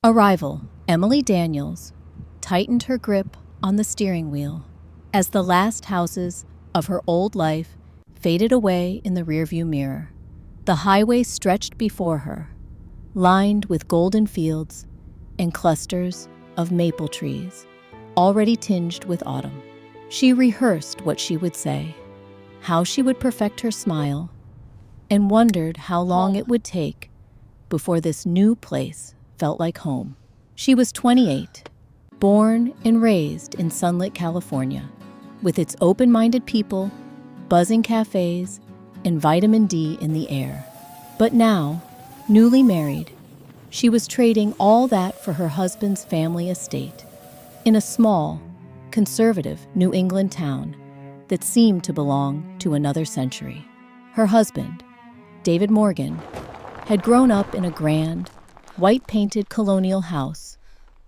Arrival. Emily Daniels tightened her grip on the steering wheel as the last houses of her old life faded away in the rearview mirror. The highway stretched before her, lined with golden fields and clusters of maple trees, already tinged with autumn. She rehearsed what she would say, how she would perfect her smile, and wondered how long it would take before this new place felt like home. She was 28, born and raised in sunlit California, with its open-minded people, buzzing cafes, and vitamin D in the air. But now, newly married, she was trading all that for her husband's family estate in a small, conservative New England town that seemed to belong to another century. Her husband, David Morgan, had grown up in a grand, white-painted colonial house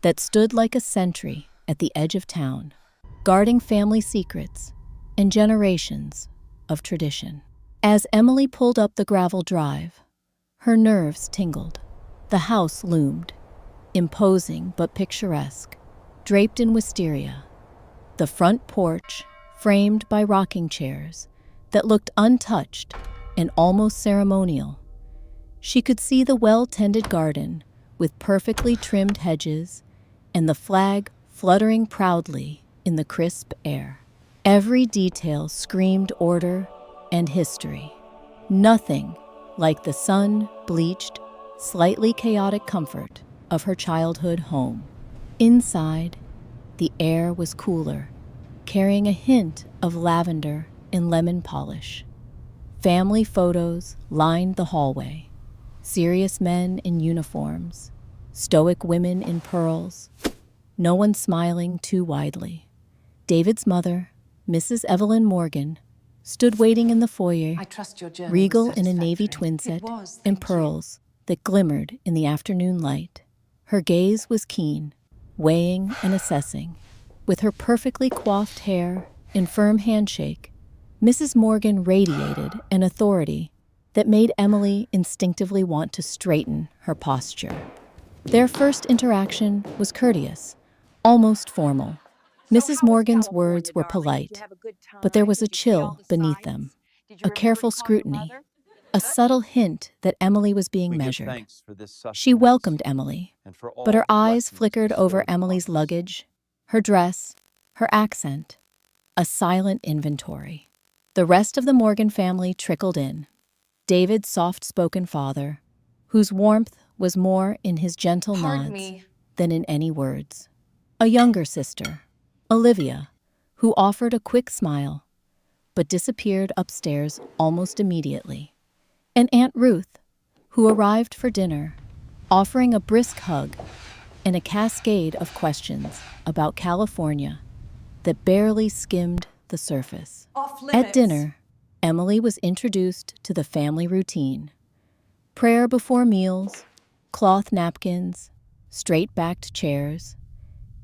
that stood like a sentry at the edge of town, guarding family secrets and generations of tradition. As Emily pulled up the gravel drive, her nerves tingled. The house loomed, imposing but picturesque, draped in wisteria. The front porch, framed by rocking chairs that looked untouched and almost ceremonial. She could see the well-tended garden with perfectly trimmed hedges and the flag fluttering proudly in the crisp air. Every detail screamed order and history. Nothing like the sun-bleached, slightly chaotic comfort of her childhood home. Inside, the air was cooler, carrying a hint of lavender and lemon polish. Family photos lined the hallway. Serious men in uniforms, stoic women in pearls, no one smiling too widely. David's mother, Mrs. Evelyn Morgan, stood waiting in the foyer, regal in a navy twin set and pearls that glimmered in the afternoon light. Her gaze was keen, weighing and assessing. With her perfectly coiffed hair and firm handshake, Mrs. Morgan radiated an authority that made Emily instinctively want to straighten her posture. Their first interaction was courteous, almost formal. Mrs. Morgan's words were polite, but there was a chill beneath them, a careful scrutiny, a subtle hint that Emily was being measured. She welcomed Emily, but her eyes flickered over Emily's luggage, her dress, her accent, a silent inventory. The rest of the Morgan family trickled in. David's soft-spoken father, whose warmth was more in his gentle nods than in any words. A younger sister, Olivia, who offered a quick smile, but disappeared upstairs almost immediately. And Aunt Ruth, who arrived for dinner, offering a brisk hug and a cascade of questions about California that barely skimmed the surface. At dinner, Emily was introduced to the family routine. Prayer before meals, cloth napkins, straight-backed chairs,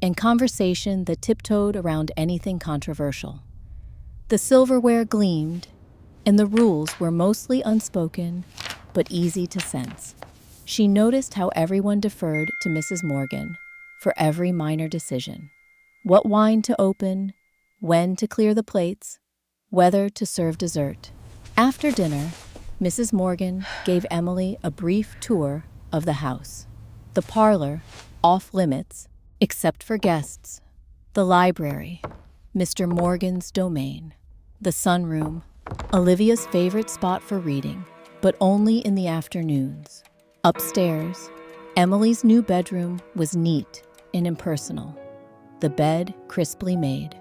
and conversation that tiptoed around anything controversial. The silverware gleamed, and the rules were mostly unspoken, but easy to sense. She noticed how everyone deferred to Mrs. Morgan for every minor decision. What wine to open, when to clear the plates, whether to serve dessert. After dinner, Mrs. Morgan gave Emily a brief tour of the house. The parlor, off limits, except for guests. The library, Mr. Morgan's domain. The sunroom, Olivia's favorite spot for reading, but only in the afternoons. Upstairs, Emily's new bedroom was neat and impersonal. The bed crisply made.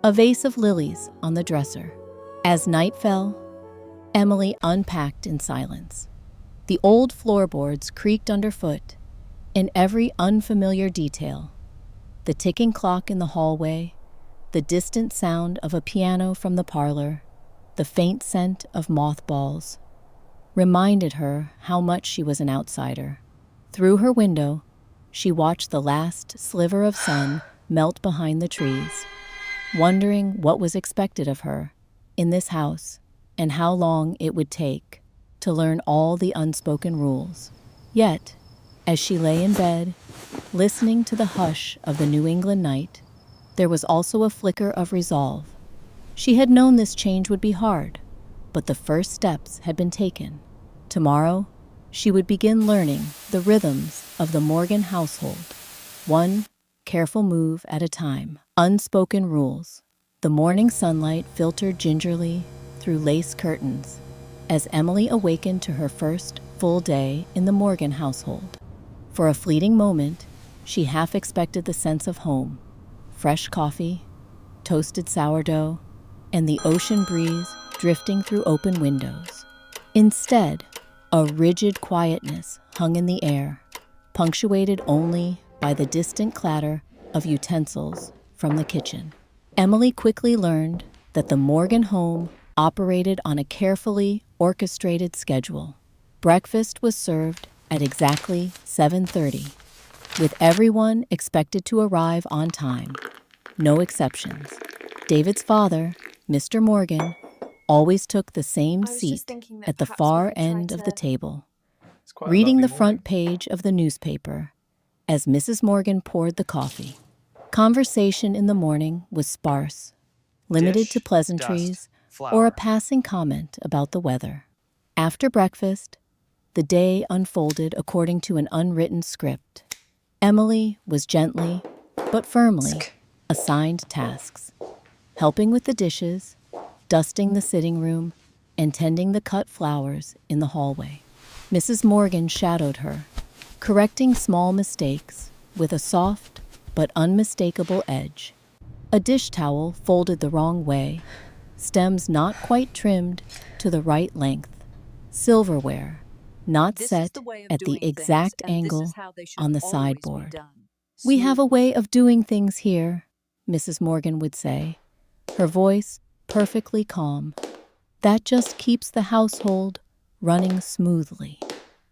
A vase of lilies on the dresser. As night fell, Emily unpacked in silence. The old floorboards creaked underfoot, in every unfamiliar detail. The ticking clock in the hallway, the distant sound of a piano from the parlor, the faint scent of mothballs, reminded her how much she was an outsider. Through her window, she watched the last sliver of sun melt behind the trees, wondering what was expected of her in this house and how long it would take to learn all the unspoken rules. Yet, as she lay in bed, Listening to the hush of the New England night, there was also a flicker of resolve. She had known this change would be hard, but the first steps had been taken. Tomorrow, she would begin learning the rhythms of the Morgan household, one careful move at a time. Unspoken rules. The morning sunlight filtered gingerly through lace curtains as Emily awakened to her first full day in the Morgan household. For a fleeting moment, she half expected the sense of home: fresh coffee, toasted sourdough, and the ocean breeze drifting through open windows. Instead, a rigid quietness hung in the air, punctuated only by the distant clatter of utensils from the kitchen. Emily quickly learned that the Morgan home operated on a carefully orchestrated schedule. Breakfast was served at exactly 7:30, with everyone expected to arrive on time. No exceptions. David's father, Mr. Morgan, always took the same seat at the far end of the table, reading the front page of the newspaper as Mrs. Morgan poured the coffee. Conversation in the morning was sparse, limited to pleasantries or a passing comment about the weather. After breakfast, the day unfolded according to an unwritten script. Emily was gently, but firmly, assigned tasks: helping with the dishes, dusting the sitting room, and tending the cut flowers in the hallway. Mrs. Morgan shadowed her, correcting small mistakes with a soft but unmistakable edge. A dish towel folded the wrong way, stems not quite trimmed to the right length, silverware not set at the exact angle on the sideboard. "We have a way of doing things here," Mrs. Morgan would say, her voice perfectly calm. "That just keeps the household running smoothly."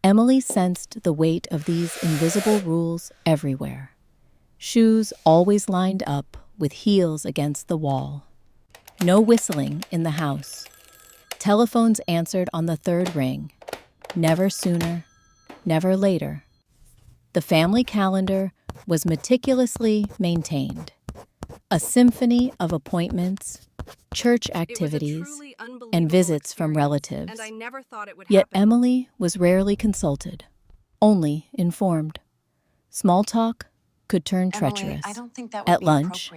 Emily sensed the weight of these invisible rules everywhere. Shoes always lined up with heels against the wall. No whistling in the house. Telephones answered on the third ring. Never sooner, never later. The family calendar was meticulously maintained. A symphony of appointments, church activities, and visits from relatives. Yet Emily was rarely consulted, only informed. Small talk could turn treacherous. At lunch,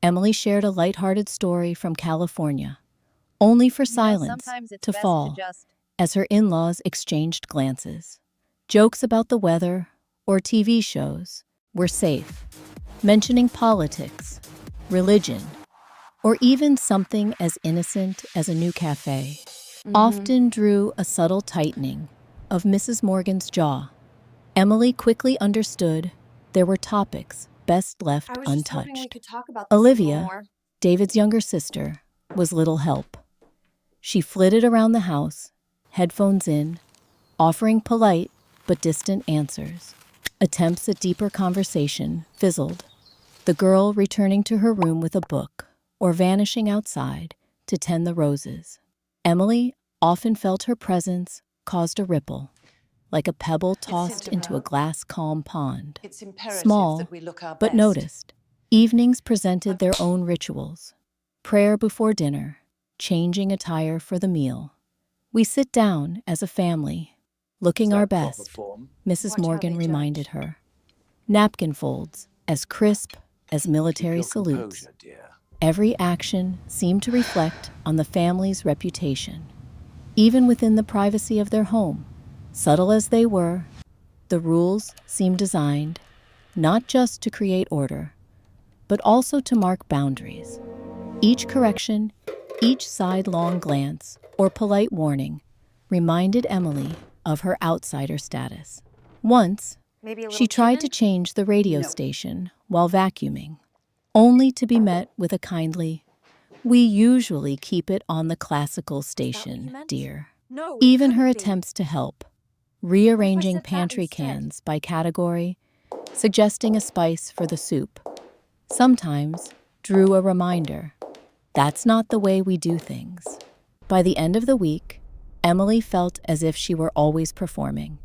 Emily shared a lighthearted story from California, only for silence to fall as her in-laws exchanged glances. Jokes about the weather or TV shows were safe. Mentioning politics, religion, or even something as innocent as a new cafe often drew a subtle tightening of Mrs. Morgan's jaw. Emily quickly understood there were topics best left untouched. Olivia, David's younger sister, was little help. She flitted around the house, headphones in, offering polite but distant answers. Attempts at deeper conversation fizzled, the girl returning to her room with a book or vanishing outside to tend the roses. Emily often felt her presence caused a ripple, like a pebble tossed into a glass-calm pond. Small, but noticed. Evenings presented their own rituals: prayer before dinner, changing attire for the meal. "We sit down as a family, looking our best," Mrs. Morgan reminded her. Napkin folds as crisp as military salutes. Every action seemed to reflect on the family's reputation. Even within the privacy of their home, subtle as they were, the rules seemed designed not just to create order, but also to mark boundaries. Each correction, each sidelong glance, or polite warning reminded Emily of her outsider status. Once, she tried to change the radio station while vacuuming, only to be met with a kindly, "We usually keep it on the classical station, dear." Even her attempts to help, rearranging pantry cans by category, suggesting a spice for the soup, sometimes drew a reminder, that's not the way we do things. By the end of the week, Emily felt as if she were always performing,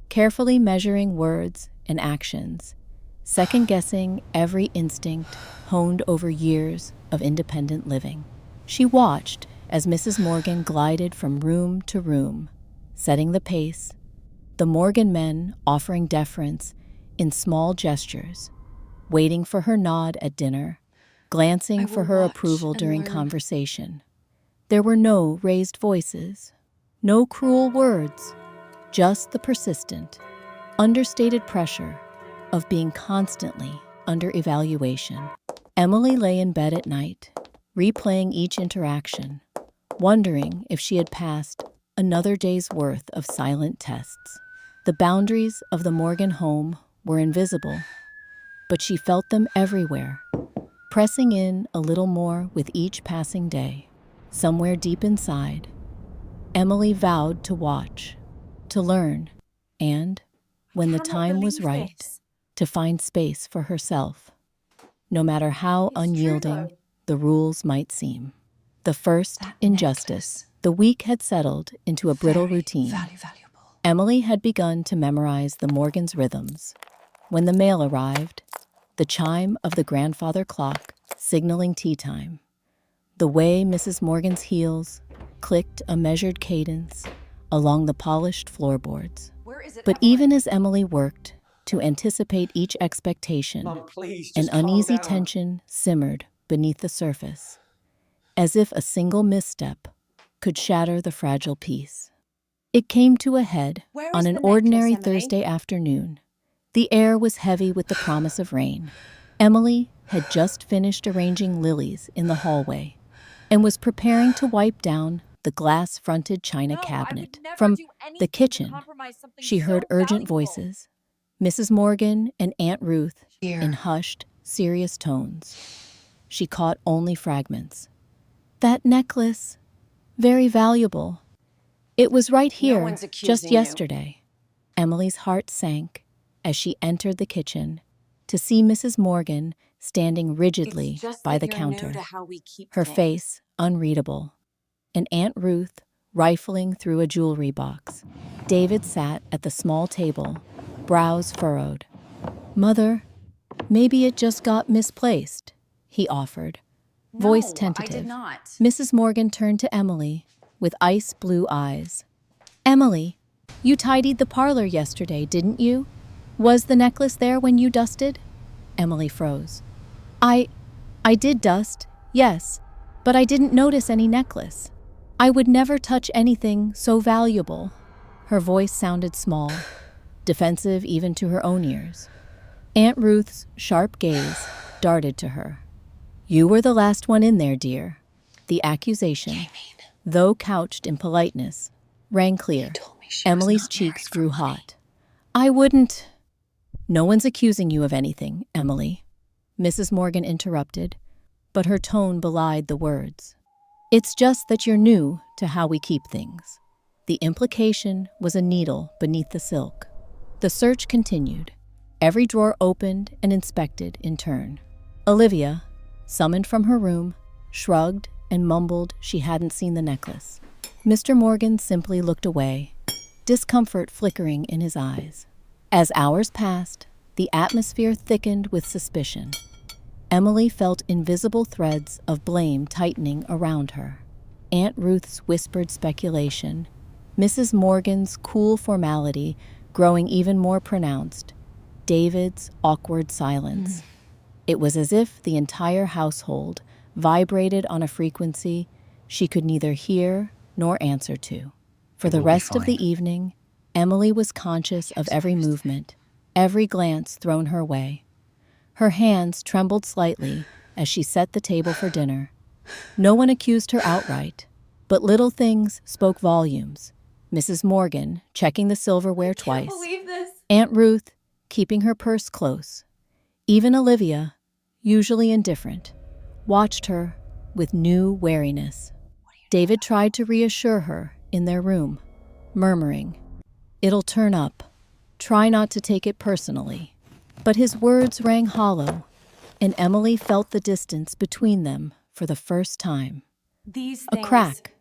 carefully measuring words and actions, second-guessing every instinct honed over years of independent living. She watched as Mrs. Morgan glided from room to room, setting the pace, the Morgan men offering deference in small gestures, waiting for her nod at dinner, glancing for her approval during conversation. There were no raised voices, no cruel words, just the persistent, understated pressure of being constantly under evaluation. Emily lay in bed at night, replaying each interaction, wondering if she had passed another day's worth of silent tests. The boundaries of the Morgan home were invisible, but she felt them everywhere, pressing in a little more with each passing day. Somewhere deep inside, Emily vowed to watch, to learn, and, when the time was right, to find space for herself, no matter how unyielding the rules might seem. The first injustice. The week had settled into a brittle routine. Emily had begun to memorize the Morgan's rhythms. When the mail arrived, the chime of the grandfather clock signaling tea time, the way Mrs. Morgan's heels clicked a measured cadence along the polished floorboards. But even as Emily worked to anticipate each expectation, an uneasy tension simmered beneath the surface, as if a single misstep could shatter the fragile peace. It came to a head on an ordinary Thursday afternoon. The air was heavy with the promise of rain. Emily had just finished arranging lilies in the hallway and was preparing to wipe down the glass-fronted china cabinet. From the kitchen, she heard urgent voices, Mrs. Morgan and Aunt Ruth, in hushed, serious tones. She caught only fragments. That necklace, very valuable. It was right here, just yesterday. Emily's heart sank as she entered the kitchen to see Mrs. Morgan standing rigidly by the counter, her face unreadable, and Aunt Ruth rifling through a jewelry box. David sat at the small table, brows furrowed. "Mother, maybe it just got misplaced," he offered, voice tentative. I did not. Mrs. Morgan turned to Emily with ice blue eyes. "Emily, you tidied the parlor yesterday, didn't you? Was the necklace there when you dusted?" Emily froze. I did dust, yes, but I didn't notice any necklace. I would never touch anything so valuable." Her voice sounded small, defensive even to her own ears. Aunt Ruth's sharp gaze darted to her. "You were the last one in there, dear." The accusation, though couched in politeness, rang clear. Emily's cheeks grew hot. "I wouldn't—" "No one's accusing you of anything, Emily," Mrs. Morgan interrupted, but her tone belied the words. "It's just that you're new to how we keep things." The implication was a needle beneath the silk. The search continued, every drawer opened and inspected in turn. Olivia, summoned from her room, shrugged and mumbled she hadn't seen the necklace. Mr. Morgan simply looked away, discomfort flickering in his eyes. As hours passed, the atmosphere thickened with suspicion. Emily felt invisible threads of blame tightening around her. Aunt Ruth's whispered speculation, Mrs. Morgan's cool formality growing even more pronounced, David's awkward silence. It was as if the entire household vibrated on a frequency she could neither hear nor answer to. For the rest of the evening, Emily was conscious of every movement, every glance thrown her way. Her hands trembled slightly as she set the table for dinner. No one accused her outright, but little things spoke volumes. Mrs. Morgan checking the silverware twice. Aunt Ruth keeping her purse close. Even Olivia, usually indifferent, watched her with new wariness. David tried to reassure her in their room, murmuring, "It'll turn up. Try not to take it personally." But his words rang hollow, and Emily felt the distance between them for the first time. A crack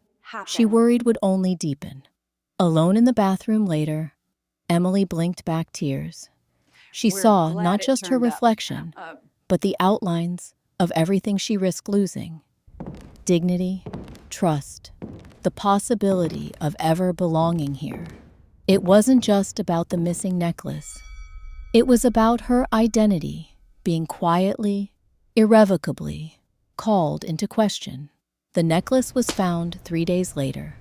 she worried would only deepen. Alone in the bathroom later, Emily blinked back tears. She saw not just her reflection, but the outlines of everything she risked losing: dignity, trust, the possibility of ever belonging here. It wasn't just about the missing necklace. It was about her identity being quietly, irrevocably called into question. The necklace was found 3 days later,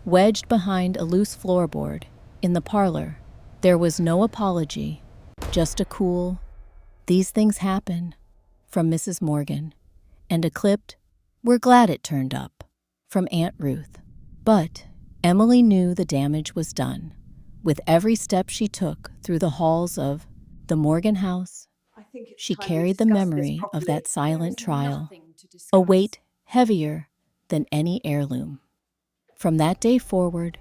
wedged behind a loose floorboard in the parlor. There was no apology, just a cool, "These things happen," from Mrs. Morgan, and a clipped, "We're glad it turned up," from Aunt Ruth. But Emily knew the damage was done. With every step she took through the halls of the Morgan house, she carried the memory of that silent trial, a weight heavier than any heirloom. From that day forward,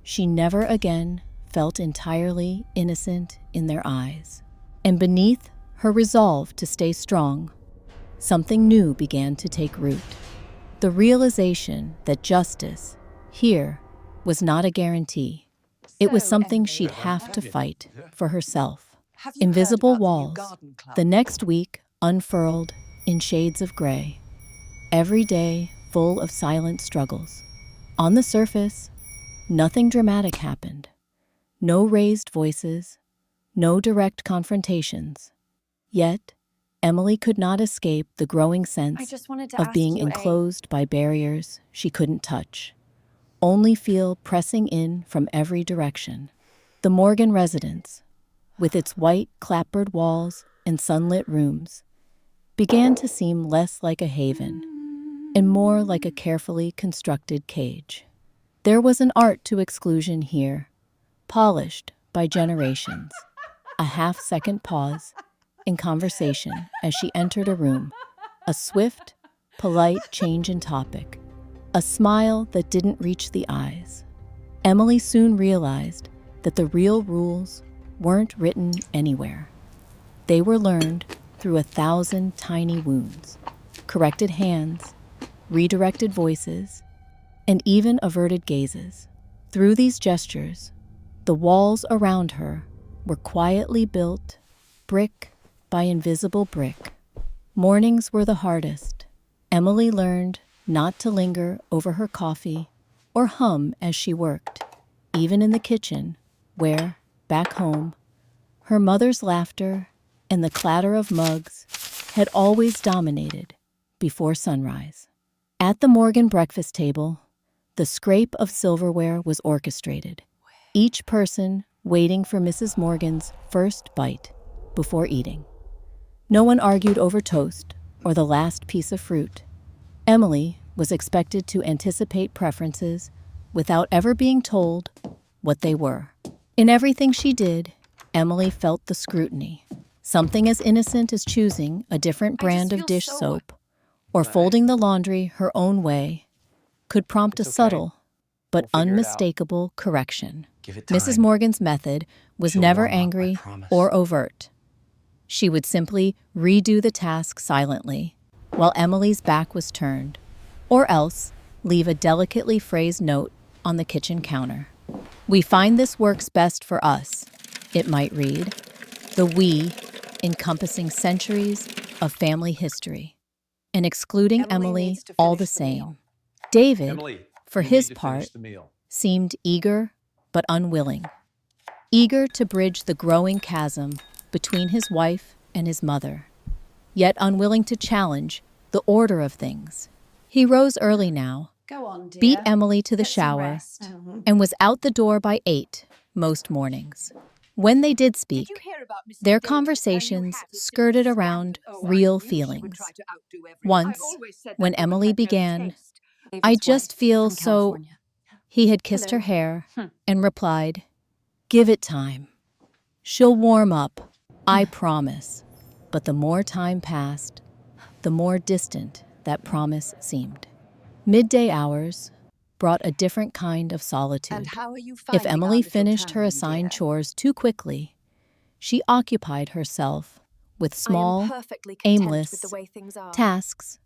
she never again felt entirely innocent in their eyes. And beneath her resolve to stay strong, something new began to take root. The realization that justice here was not a guarantee. It was something she'd have to fight for herself. Invisible walls, the next week unfurled in shades of gray, every day full of silent struggles. On the surface, nothing dramatic happened. No raised voices, no direct confrontations. Yet, Emily could not escape the growing sense of being enclosed by barriers she couldn't touch, only feel pressing in from every direction. The Morgan residence, with its white clapboard walls and sunlit rooms, began to seem less like a haven and more like a carefully constructed cage. There was an art to exclusion here, polished by generations. A half-second pause in conversation as she entered a room, a swift, polite change in topic, a smile that didn't reach the eyes. Emily soon realized that the real rules weren't written anywhere. They were learned through 1,000 tiny wounds, corrected hands, redirected voices, and even averted gazes. Through these gestures, the walls around her were quietly built, brick by invisible brick. Mornings were the hardest. Emily learned not to linger over her coffee or hum as she worked, even in the kitchen, where, back home, her mother's laughter and the clatter of mugs had always dominated before sunrise. At the Morgan breakfast table, the scrape of silverware was orchestrated, each person waiting for Mrs. Morgan's first bite before eating. No one argued over toast or the last piece of fruit. Emily was expected to anticipate preferences without ever being told what they were. In everything she did, Emily felt the scrutiny. Something as innocent as choosing a different brand of dish soap or folding the laundry her own way could prompt a subtle but unmistakable correction. Mrs. Morgan's method was never angry or overt. She would simply redo the task silently while Emily's back was turned, or else leave a delicately phrased note on the kitchen counter. "We find this works best for us," it might read, the "we" encompassing centuries of family history, and excluding Emily all the same. David, for his part, seemed eager but unwilling, eager to bridge the growing chasm between his wife and his mother, yet unwilling to challenge the order of things. He rose early now, beat Emily to the shower, and was out the door by 8 most mornings. When they did speak, their conversations skirted around real feelings. Once, when Emily began, "I just feel so..." He had kissed her hair and replied, "Give it time. She'll warm up, I promise." But the more time passed, the more distant that promise seemed. Midday hours brought a different kind of solitude. If Emily finished her assigned chores too quickly, she occupied herself with small, aimless tasks,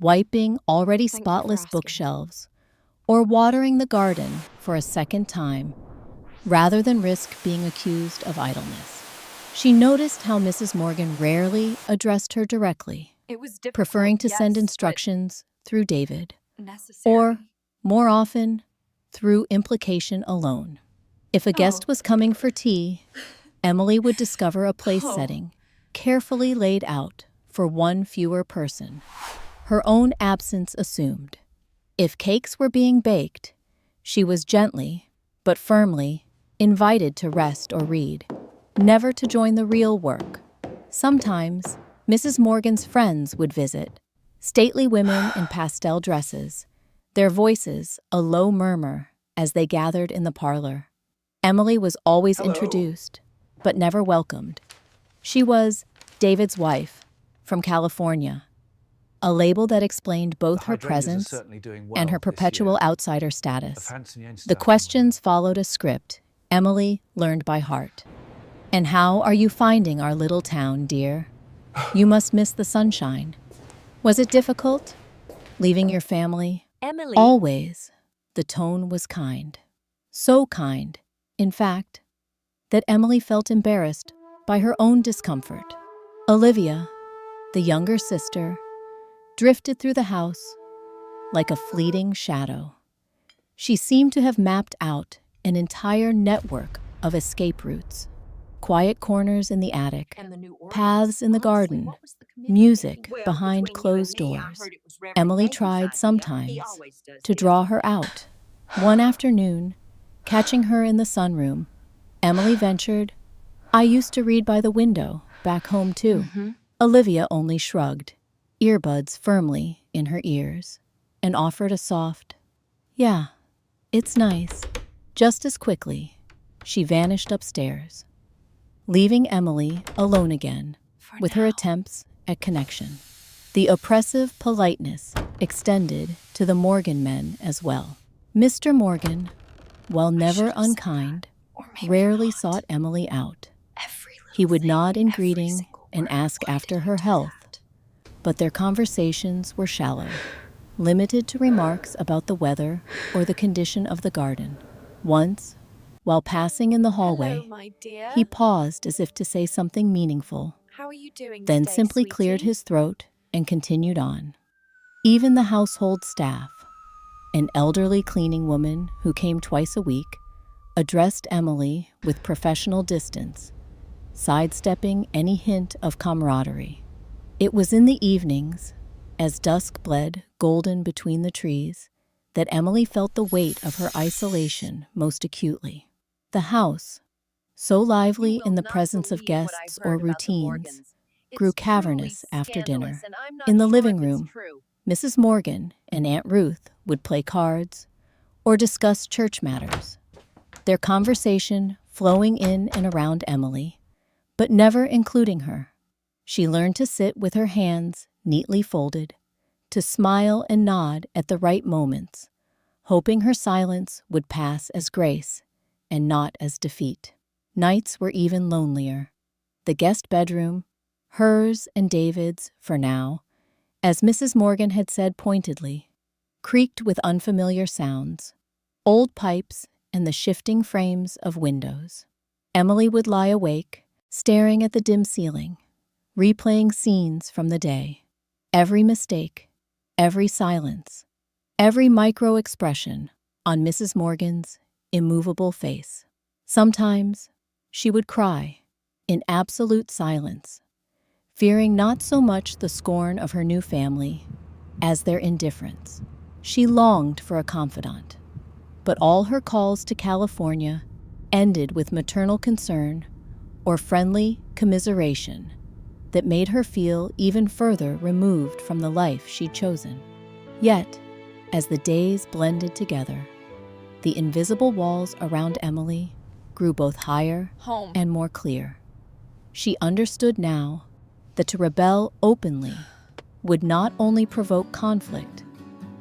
wiping already spotless bookshelves, or watering the garden for a second time, rather than risk being accused of idleness. She noticed how Mrs. Morgan rarely addressed her directly, It was difficult, preferring to send yes, instructions through David, but necessary. or, more often, through implication alone. If a guest was coming for tea, Emily would discover a place setting, carefully laid out for one fewer person, her own absence assumed. If cakes were being baked, she was gently, but firmly, invited to rest or read, never to join the real work. Sometimes, Mrs. Morgan's friends would visit, stately women in pastel dresses, their voices a low murmur as they gathered in the parlor. Emily was always introduced, but never welcomed. She was David's wife, from California, a label that explained both her presence and her perpetual outsider status. The questions followed a script Emily learned by heart. "And how are you finding our little town, dear? You must miss the sunshine. Was it difficult, leaving your family?" Emily. Always, the tone was kind. So kind, in fact, that Emily felt embarrassed by her own discomfort. Olivia, the younger sister, drifted through the house like a fleeting shadow. She seemed to have mapped out an entire network of escape routes. Quiet corners in the attic, And the new ordinance. paths in the Honestly, garden, what was the committee music thinking? Well, behind between you closed and me, I doors. heard it was Reverend Emily Reagan's tried idea. sometimes He always does to this. draw her out. One afternoon, catching her in the sunroom, Emily ventured, "I used to read by the window, back home too." Olivia only shrugged, earbuds firmly in her ears, and offered a soft, "Yeah, it's nice." Just as quickly, she vanished upstairs, leaving Emily alone again with her attempts at connection. The oppressive politeness extended to the Morgan men as well. Mr. Morgan, while never unkind, rarely sought Emily out. He would nod in greeting and ask after her health, but their conversations were shallow, limited to remarks about the weather or the condition of the garden. Once, while passing in the hallway, Hello, my dear. he paused as if to say something meaningful, How are you doing then today, simply sweetie? cleared his throat and continued on. Even the household staff, an elderly cleaning woman who came twice a week, addressed Emily with professional distance, sidestepping any hint of camaraderie. It was in the evenings, as dusk bled golden between the trees, that Emily felt the weight of her isolation most acutely. The house, so lively in the presence of guests or routines, grew cavernous after dinner. In the living room, Mrs. Morgan and Aunt Ruth would play cards or discuss church matters, their conversation flowing in and around Emily, but never including her. She learned to sit with her hands neatly folded, to smile and nod at the right moments, hoping her silence would pass as grace and not as defeat. Nights were even lonelier. The guest bedroom, hers and David's for now, as Mrs. Morgan had said pointedly, creaked with unfamiliar sounds, old pipes and the shifting frames of windows. Emily would lie awake, staring at the dim ceiling, replaying scenes from the day. Every mistake, every silence, every micro-expression on Mrs. Morgan's immovable face. Sometimes she would cry in absolute silence, fearing not so much the scorn of her new family as their indifference. She longed for a confidant, but all her calls to California ended with maternal concern or friendly commiseration that made her feel even further removed from the life she'd chosen. Yet, as the days blended together, the invisible walls around Emily grew both higher and more clear. She understood now that to rebel openly would not only provoke conflict,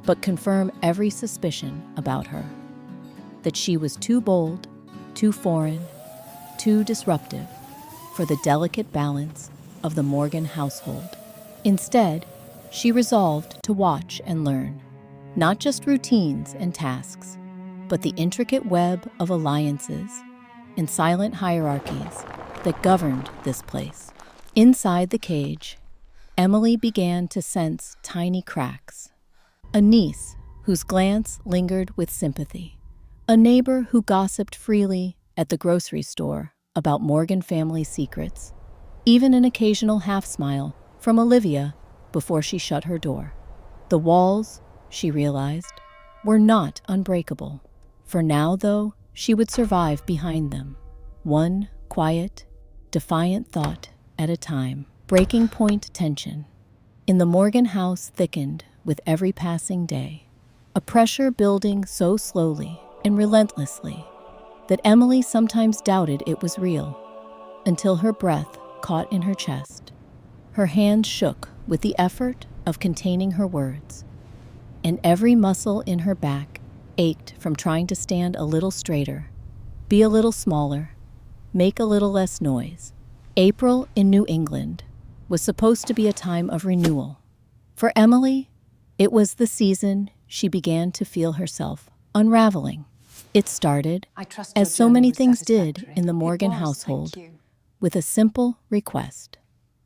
but confirm every suspicion about her. That she was too bold, too foreign, too disruptive for the delicate balance of the Morgan household. Instead, she resolved to watch and learn, not just routines and tasks, but the intricate web of alliances and silent hierarchies that governed this place. Inside the cage, Emily began to sense tiny cracks. A niece whose glance lingered with sympathy. A neighbor who gossiped freely at the grocery store about Morgan family secrets. Even an occasional half-smile from Olivia before she shut her door. The walls, she realized, were not unbreakable. For now, though, she would survive behind them. One quiet, defiant thought at a time. Breaking point tension in the Morgan house thickened with every passing day, a pressure building so slowly and relentlessly that Emily sometimes doubted it was real, until her breath caught in her chest. Her hands shook with the effort of containing her words, and every muscle in her back ached from trying to stand a little straighter, be a little smaller, make a little less noise. April in New England was supposed to be a time of renewal. For Emily, it was the season she began to feel herself unraveling. It started, as so many things did in the Morgan household, with a simple request.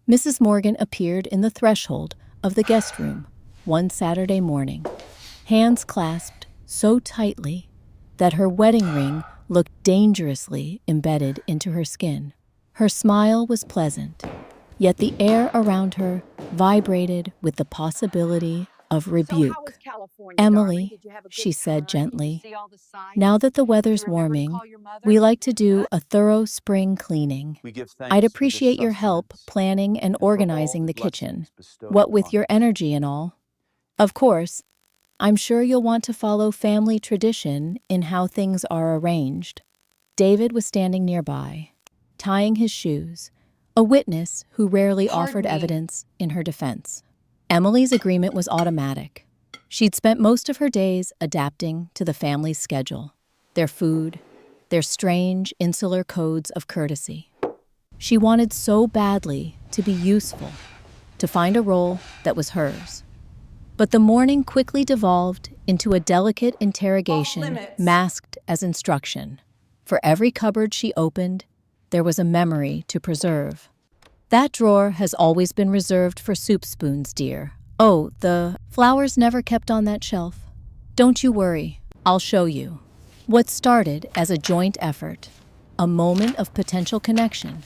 Mrs. Morgan appeared in the threshold of the guest room one Saturday morning, hands clasped so tightly that her wedding ring looked dangerously embedded into her skin. Her smile was pleasant, yet the air around her vibrated with the possibility of rebuke. "Emily," she said gently, "now that the weather's warming, we like to do a thorough spring cleaning. I'd appreciate your help planning and organizing the kitchen, what with your energy and all. Of course, I'm sure you'll want to follow family tradition in how things are arranged." David was standing nearby, tying his shoes, a witness who rarely offered evidence in her defense. Emily's agreement was automatic. She'd spent most of her days adapting to the family's schedule, their food, their strange, insular codes of courtesy. She wanted so badly to be useful, to find a role that was hers. But the morning quickly devolved into a delicate interrogation masked as instruction. For every cupboard she opened, there was a memory to preserve. "That drawer has always been reserved for soup spoons, dear. Oh, the flowers never kept on that shelf. Don't you worry, I'll show you." What started as a joint effort, a moment of potential connection,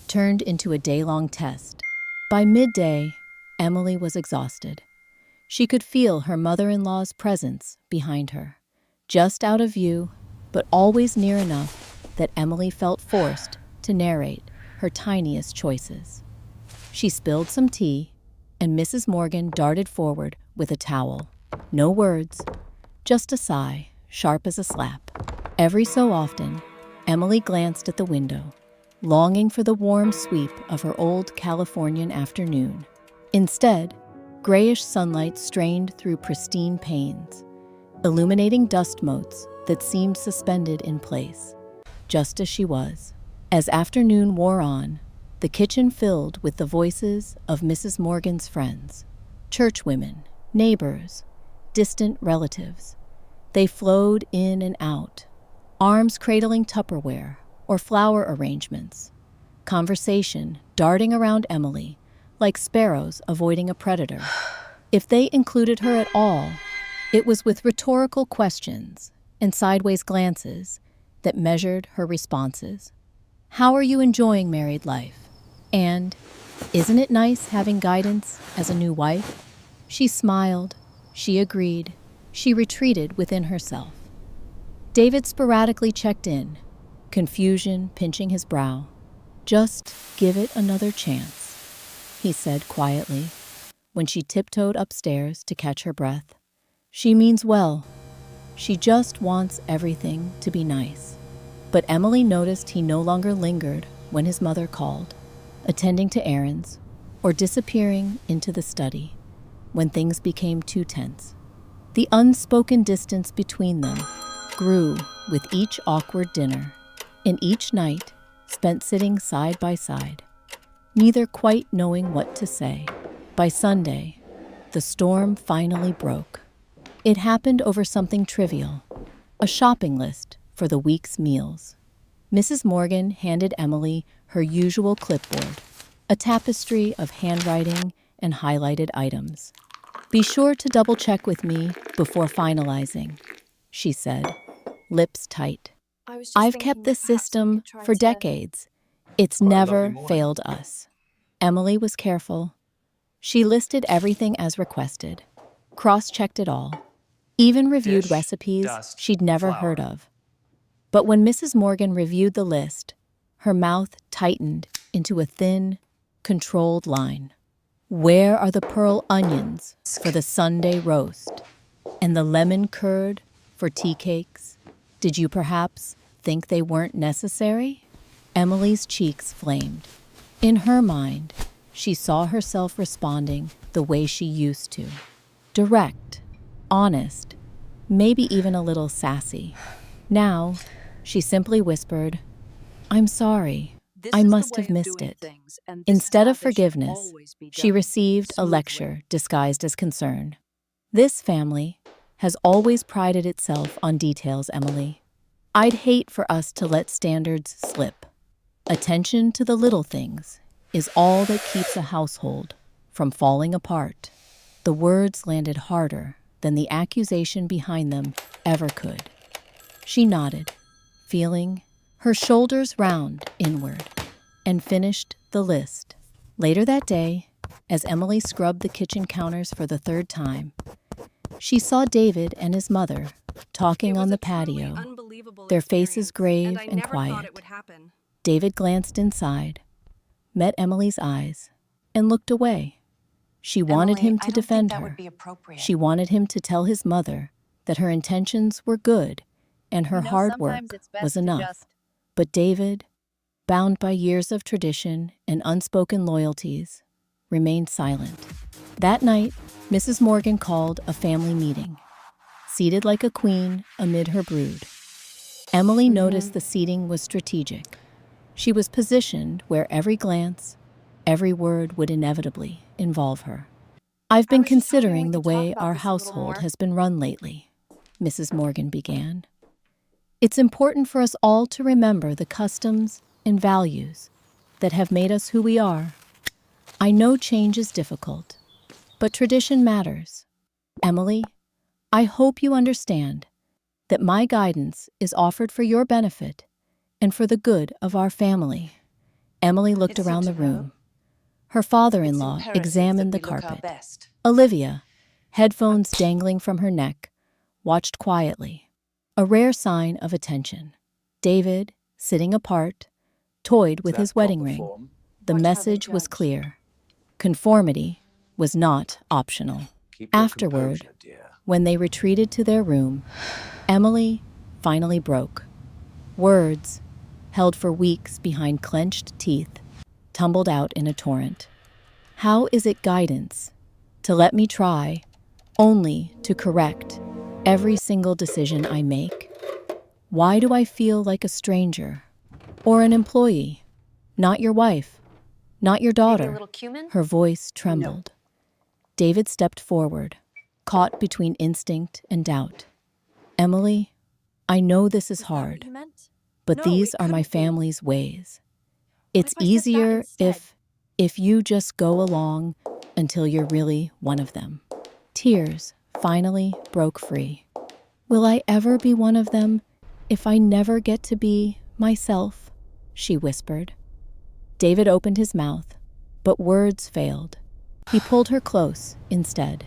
turned into a day-long test. By midday, Emily was exhausted. She could feel her mother-in-law's presence behind her, just out of view, but always near enough that Emily felt forced to narrate her tiniest choices. She spilled some tea, and Mrs. Morgan darted forward with a towel. No words, just a sigh, sharp as a slap. Every so often, Emily glanced at the window, longing for the warm sweep of her old Californian afternoon. Instead, grayish sunlight strained through pristine panes, illuminating dust motes that seemed suspended in place, just as she was. As afternoon wore on, the kitchen filled with the voices of Mrs. Morgan's friends, churchwomen, neighbors, distant relatives. They flowed in and out, arms cradling Tupperware or flower arrangements, conversation darting around Emily like sparrows avoiding a predator. If they included her at all, it was with rhetorical questions and sideways glances that measured her responses. "How are you enjoying married life?" And, "Isn't it nice having guidance as a new wife?" She smiled, she agreed, she retreated within herself. David sporadically checked in, confusion pinching his brow. "Just give it another chance," he said quietly, when she tiptoed upstairs to catch her breath. "She means well. She just wants everything to be nice." But Emily noticed he no longer lingered when his mother called, attending to errands, or disappearing into the study when things became too tense. The unspoken distance between them grew with each awkward dinner, and each night spent sitting side by side, neither quite knowing what to say. By Sunday, the storm finally broke. It happened over something trivial, a shopping list for the week's meals. Mrs. Morgan handed Emily her usual clipboard, a tapestry of handwriting and highlighted items. "Be sure to double-check with me before finalizing," she said, lips tight. "I've kept this system for decades. It's never failed us." Emily was careful. She listed everything as requested, cross-checked it all, even reviewed recipes she'd never heard of. But when Mrs. Morgan reviewed the list, her mouth tightened into a thin, controlled line. "Where are the pearl onions for the Sunday roast? And the lemon curd for tea cakes? Did you perhaps think they weren't necessary?" Emily's cheeks flamed. In her mind, she saw herself responding the way she used to. Direct, honest, maybe even a little sassy. Now, she simply whispered, "I'm sorry. I must have missed it." Instead of forgiveness, she received a lecture disguised as concern. "This family has always prided itself on details, Emily. I'd hate for us to let standards slip. Attention to the little things is all that keeps a household from falling apart." The words landed harder than the accusation behind them ever could. She nodded, feeling her shoulders round inward, and finished the list. Later that day, as Emily scrubbed the kitchen counters for the third time, she saw David and his mother talking on the patio, their faces grave and quiet. David glanced inside, met Emily's eyes, and looked away. She wanted him to defend her. She wanted him to tell his mother that her intentions were good and her hard work was enough. But David, bound by years of tradition and unspoken loyalties, remained silent. That night, Mrs. Morgan called a family meeting, seated like a queen amid her brood. Emily noticed the seating was strategic. She was positioned where every glance, every word would inevitably involve her. "I've been considering the way our household has been run lately," Mrs. Morgan began. "It's important for us all to remember the customs and values that have made us who we are. I know change is difficult, but tradition matters. Emily, I hope you understand that my guidance is offered for your benefit and for the good of our family." Emily looked around the room. Her father-in-law examined the carpet. Olivia, headphones dangling from her neck, watched quietly, a rare sign of attention. David, sitting apart, toyed with his wedding ring. The message was clear. Conformity was not optional. Afterward, when they retreated to their room, Emily finally broke. Words, held for weeks behind clenched teeth, tumbled out in a torrent. "How is it guidance to let me try only to correct every single decision I make? Why do I feel like a stranger or an employee? Not your wife, not your daughter." Her voice trembled. David stepped forward, caught between instinct and doubt. "Emily, I know this is hard, but these are my family's ways. It's easier if you just go along until you're really one of them." Tears finally broke free. "Will I ever be one of them if I never get to be myself?" she whispered. David opened his mouth, but words failed. He pulled her close instead,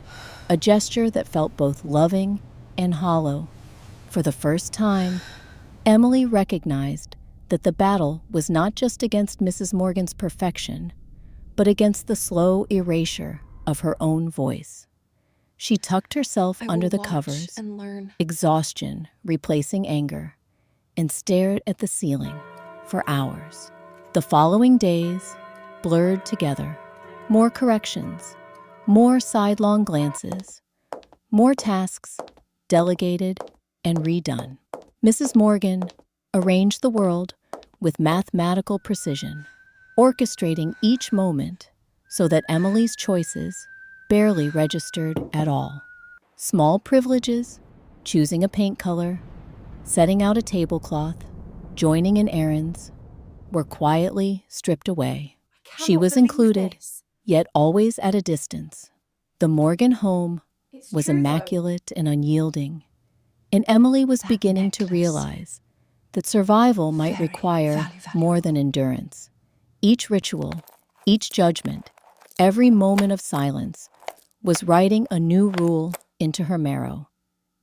a gesture that felt both loving and hollow. For the first time, Emily recognized that the battle was not just against Mrs. Morgan's perfection, but against the slow erasure of her own voice. She tucked herself under the covers, exhaustion replacing anger, and stared at the ceiling for hours. The following days blurred together. More corrections, more sidelong glances, more tasks delegated and redone. Mrs. Morgan arranged the world with mathematical precision, orchestrating each moment so that Emily's choices barely registered at all. Small privileges, choosing a paint color, setting out a tablecloth, joining in errands, were quietly stripped away. She Cannot was believe included, this. yet always at a distance. The Morgan home It's was true, though. immaculate and unyielding, and Emily was That beginning to necklace. realize that survival might Very require valuable. more than endurance. Each ritual, each judgment, every moment of silence was writing a new rule into her marrow: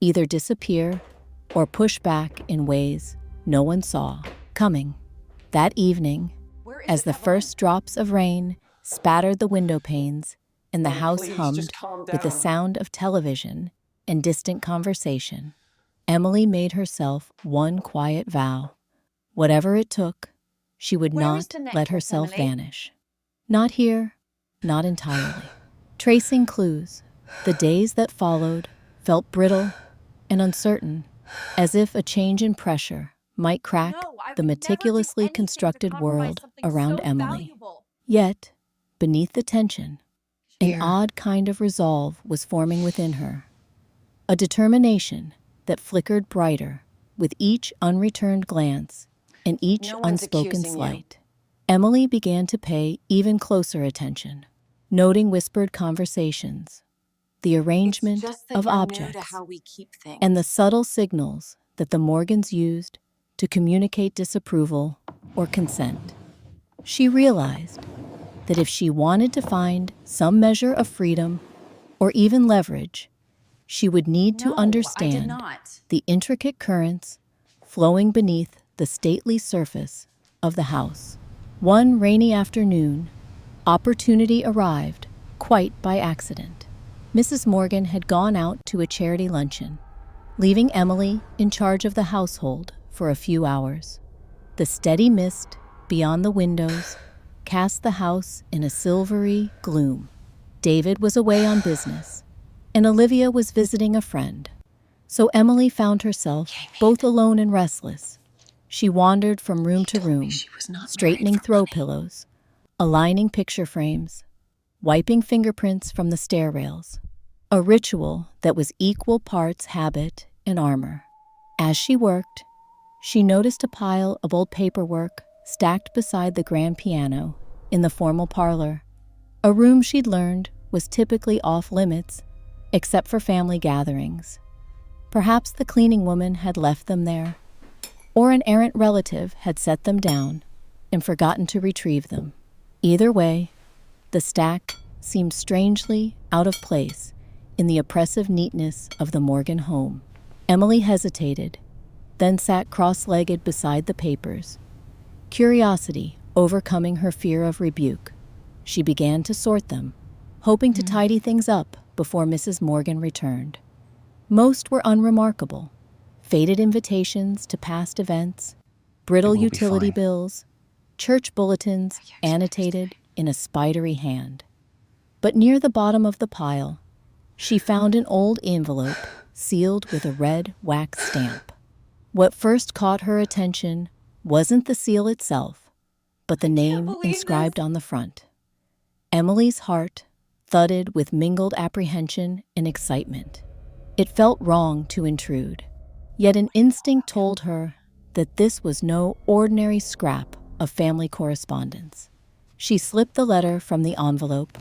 either disappear or push back in ways no one saw coming. That evening, Where is as it, the Evelyn? first drops of rain spattered the window panes and the Oh, house please, hummed just calm with the down. sound of television and distant conversation, Emily made herself one quiet vow. Whatever it took, she would Where is not the let necklace, herself Emily? vanish. Not here, not entirely. Tracing clues, the days that followed felt brittle and uncertain, as if a change in pressure might crack No, I the would never do meticulously anything to constructed compromise world something around so Emily. valuable. Yet, beneath the tension, an Fear. odd kind of resolve was forming within her, a determination that flickered brighter with each unreturned glance and each No one's unspoken accusing you. slight. Emily began to pay even closer attention, noting whispered conversations, the It's arrangement just that of you're new to objects, how we keep things. and the subtle signals that the Morgans used to communicate disapproval or consent. She realized that if she wanted to find some measure of freedom or even leverage, she would need to No, I did understand not. the intricate currents flowing beneath the stately surface of the house. One rainy afternoon, opportunity arrived quite by accident. Mrs. Morgan had gone out to a charity luncheon, leaving Emily in charge of the household for a few hours. The steady mist beyond the windows cast the house in a silvery gloom. David was away on business, and Olivia was visiting a friend. So Emily found herself both alone and restless. She wandered from room to room, She was not straightening married for throw money. pillows, aligning picture frames, wiping fingerprints from the stair rails, a ritual that was equal parts habit and armor. As she worked, she noticed a pile of old paperwork stacked beside the grand piano in the formal parlor, a room she'd learned was typically off limits except for family gatherings. Perhaps the cleaning woman had left them there, or an errant relative had set them down and forgotten to retrieve them. Either way, the stack seemed strangely out of place in the oppressive neatness of the Morgan home. Emily hesitated, then sat cross-legged beside the papers, curiosity overcoming her fear of rebuke. She began to sort them, hoping to tidy things up before Mrs. Morgan returned. Most were unremarkable: faded invitations to past events, brittle It will be utility fine. bills, church bulletins annotated in a spidery hand. But near the bottom of the pile, she found an old envelope sealed with a red wax stamp. What first caught her attention wasn't the seal itself, but the name believe inscribed this. on the front. Emily's heart thudded with mingled apprehension and excitement. It felt wrong to intrude, yet an instinct told her that this was no ordinary scrap of family correspondence. She slipped the letter from the envelope,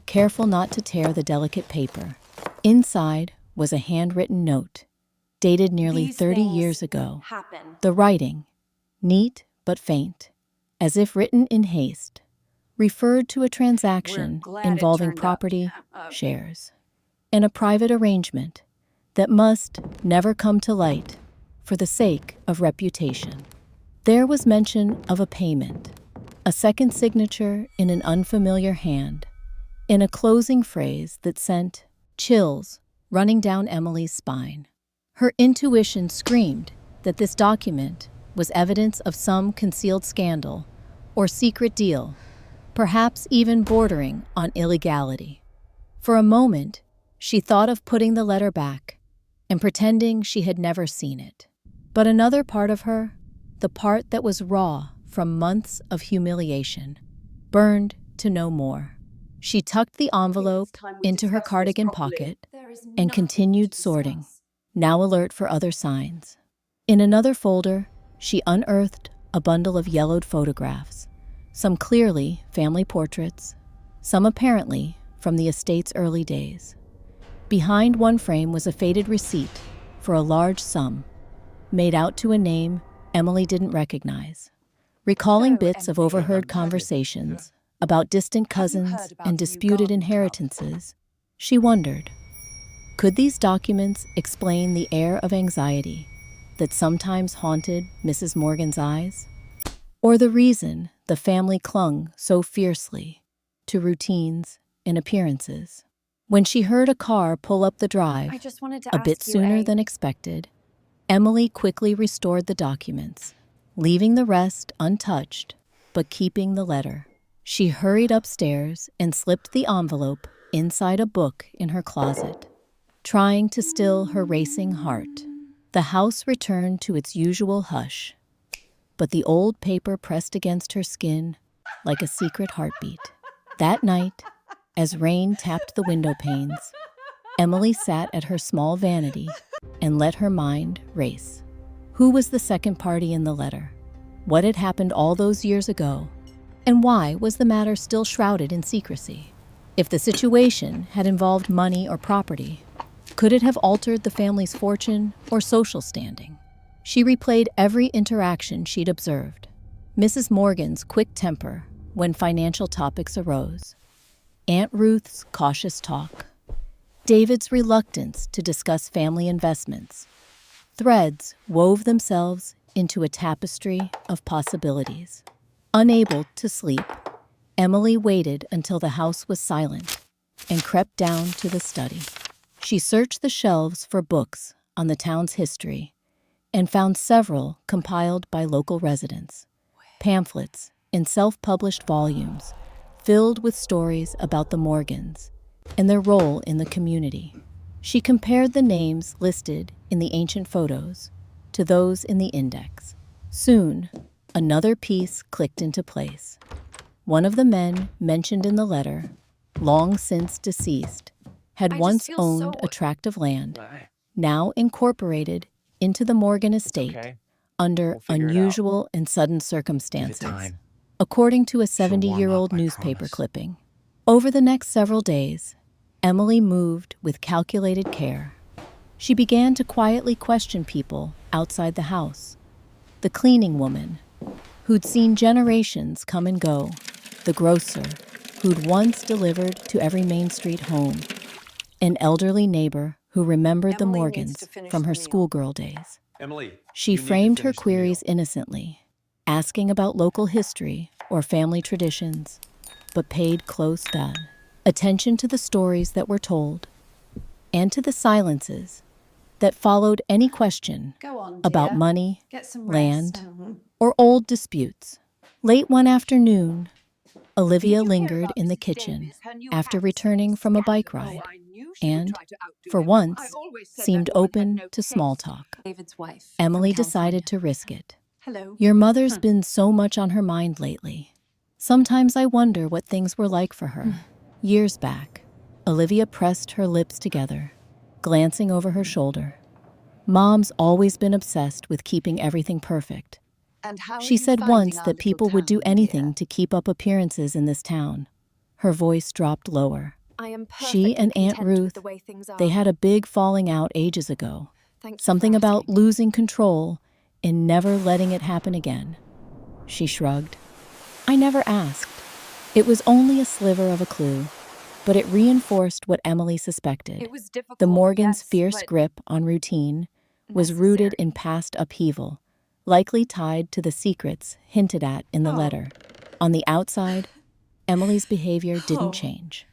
careful not to tear the delicate paper. Inside was a handwritten note, dated nearly These 30 things years ago. happen. The writing, neat but faint, as if written in haste, referred to a transaction glad it involving turned up. property, shares, and a private arrangement that must never come to light for the sake of reputation. There was mention of a payment, a second signature in an unfamiliar hand, and a closing phrase that sent chills running down Emily's spine. Her intuition screamed that this document was evidence of some concealed scandal or secret deal, perhaps even bordering on illegality. For a moment, she thought of putting the letter back and pretending she had never seen it. But another part of her, the part that was raw from months of humiliation, burned to no more. She tucked the envelope into her cardigan pocket and continued sorting, now alert for other signs. In another folder, she unearthed a bundle of yellowed photographs, some clearly family portraits, some apparently from the estate's early days. Behind one frame was a faded receipt for a large sum, made out to a name Emily didn't recognize. Recalling bits of overheard conversations about distant cousins and disputed inheritances, she wondered, could these documents explain the air of anxiety that sometimes haunted Mrs. Morgan's eyes? Or the reason the family clung so fiercely to routines and appearances? When she heard a car pull up the drive, a bit sooner than expected, Emily quickly restored the documents, leaving the rest untouched, but keeping the letter. She hurried upstairs and slipped the envelope inside a book in her closet, trying to still her racing heart. The house returned to its usual hush, but the old paper pressed against her skin like a secret heartbeat. That night, as rain tapped the window panes, Emily sat at her small vanity and let her mind race. Who was the second party in the letter? What had happened all those years ago? And why was the matter still shrouded in secrecy? If the situation had involved money or property, could it have altered the family's fortune or social standing? She replayed every interaction she'd observed. Mrs. Morgan's quick temper when financial topics arose, Aunt Ruth's cautious talk, David's reluctance to discuss family investments. Threads wove themselves into a tapestry of possibilities. Unable to sleep, Emily waited until the house was silent and crept down to the study. She searched the shelves for books on the town's history and found several compiled by local residents, pamphlets in self-published volumes filled with stories about the Morgans and their role in the community. She compared the names listed in the ancient photos to those in the index. Soon, another piece clicked into place. One of the men mentioned in the letter, long since deceased, had once owned a tract of land, now incorporated into the Morgan estate under unusual and sudden circumstances, according to a 70-year-old newspaper clipping. Over the next several days, Emily moved with calculated care. She began to quietly question people outside the house. The cleaning woman, who'd seen generations come and go, the grocer, who'd once delivered to every Main Street home, an elderly neighbor who remembered the Morgans from her schoolgirl days. She framed her queries innocently, asking about local history or family traditions, but paid close attention to the stories that were told and to the silences that followed any question about money, land, or old disputes. Late one afternoon, Olivia lingered in the kitchen after returning from a bike ride and, for once, seemed open to small talk. Emily decided to risk it. Your mother's been so much on her mind lately. Sometimes I wonder what things were like for her. Years back, Olivia pressed her lips together, glancing over her shoulder. Mom's always been obsessed with keeping everything perfect. She said once that people would do anything to keep up appearances in this town. Her voice dropped lower. She and Aunt Ruth, they had a big falling out ages ago. Something about losing control and never letting it happen again. She shrugged. I never asked. It was only a sliver of a clue, but it reinforced what Emily suspected. The Morgans' fierce grip on routine was rooted in past upheaval, likely tied to the secrets hinted at in the letter. On the outside, Emily's behavior didn't change.